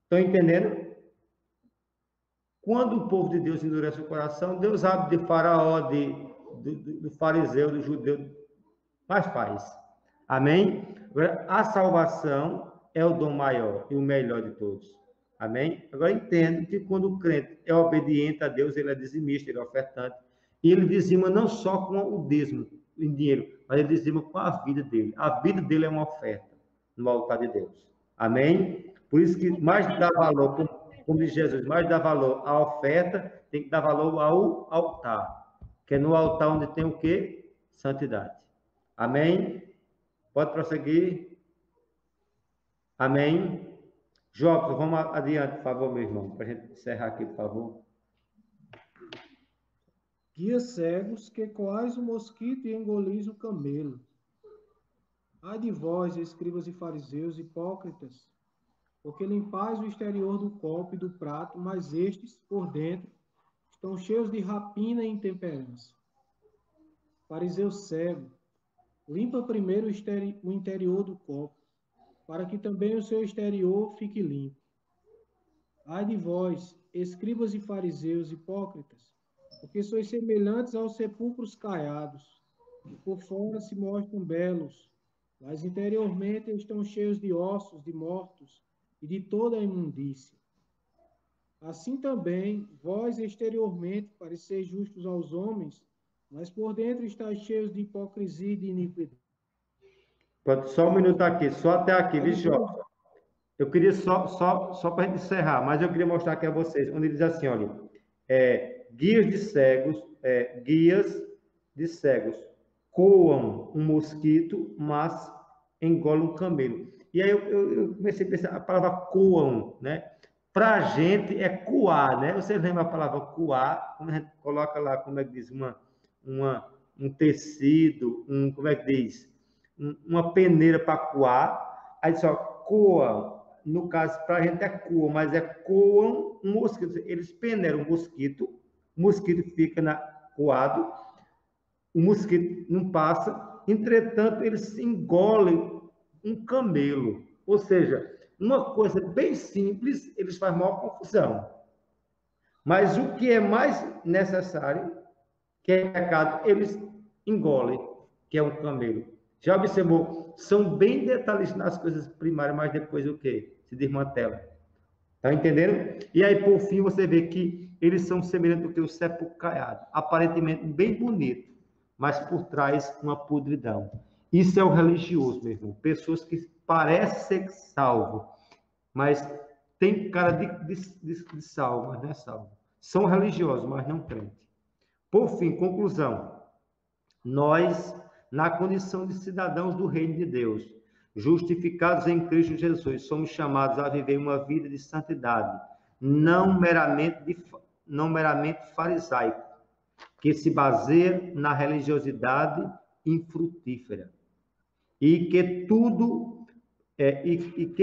Estão entendendo? Quando o povo de Deus endurece o coração, Deus abre de Faraó, do fariseu, do judeu, mas faz. Amém? Agora, a salvação é o dom maior e o melhor de todos. Amém? Agora, entendo que quando o crente é obediente a Deus, ele é dizimista, ele é ofertante, e ele dizima não só com o dízimo, em dinheiro, mas ele dizima com a vida dele. A vida dele é uma oferta no altar de Deus. Amém? Por isso que mais dá valor, como diz Jesus, mais dá valor à oferta, tem que dar valor ao altar, que é no altar onde tem o quê? Santidade. Amém? Pode prosseguir? Amém? Jobs, vamos adiante, por favor, meu irmão, para a gente encerrar aqui, por favor. Guias cegos, que coais o mosquito e engolis o camelo. Ai de vós, escribas e fariseus, hipócritas, porque limpais o exterior do copo e do prato, mas estes, por dentro, estão cheios de rapina e intemperança. Fariseu cego, limpa primeiro o interior do copo, para que também o seu exterior fique limpo. Ai de vós, escribas e fariseus, hipócritas, porque sois semelhantes aos sepulcros caiados, que por fora se mostram belos, mas interiormente estão cheios de ossos de mortos e de toda a imundícia. Assim também, vós exteriormente pareceis justos aos homens, mas por dentro estáis cheios de hipocrisia e de iniquidade. Pode, só um minuto aqui, só até aqui, viu, Jobs? Eu queria só para a gente encerrar, mas eu queria mostrar aqui a vocês, onde ele diz assim, olha, guias de cegos coam um mosquito, mas engolem um camelo. E aí eu comecei a pensar, a palavra coam, né? Para a gente é coar, né? Você lembra a palavra coar, quando a gente coloca lá, como é que diz, um tecido, como é que diz? Uma peneira para coar, aí diz, ó, coam, no caso, para a gente é coam, mas é coam um mosquito. Eles peneiram o mosquito fica coado, o mosquito não passa, entretanto, eles engolem um camelo. Ou seja, uma coisa bem simples, eles fazem maior confusão. Mas o que é mais necessário, que é pecado, eles engolem, que é um camelo. Já observou? São bem detalhistas nas coisas primárias, mas depois o quê? Se desmantela. Tá entendendo? E aí, por fim, você vê que eles são semelhantes ao que o sepulcro caiado. Aparentemente bem bonito, mas por trás uma podridão. Isso é o religioso, meu irmão. Pessoas que parece ser salvo, mas tem cara de salvo, mas não é salvo. São religiosos, mas não crentes. Por fim, conclusão. Nós, na condição de cidadãos do reino de Deus, justificados em Cristo Jesus, somos chamados a viver uma vida de santidade, não meramente farisaico, que se baseia na religiosidade infrutífera. E que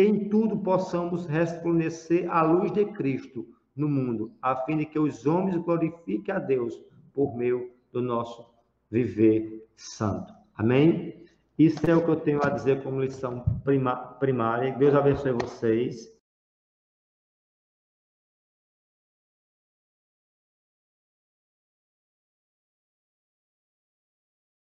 em tudo possamos resplandecer a luz de Cristo no mundo, a fim de que os homens glorifiquem a Deus por meio do nosso viver santo. Amém? Isso é o que eu tenho a dizer como lição primária. Deus abençoe vocês.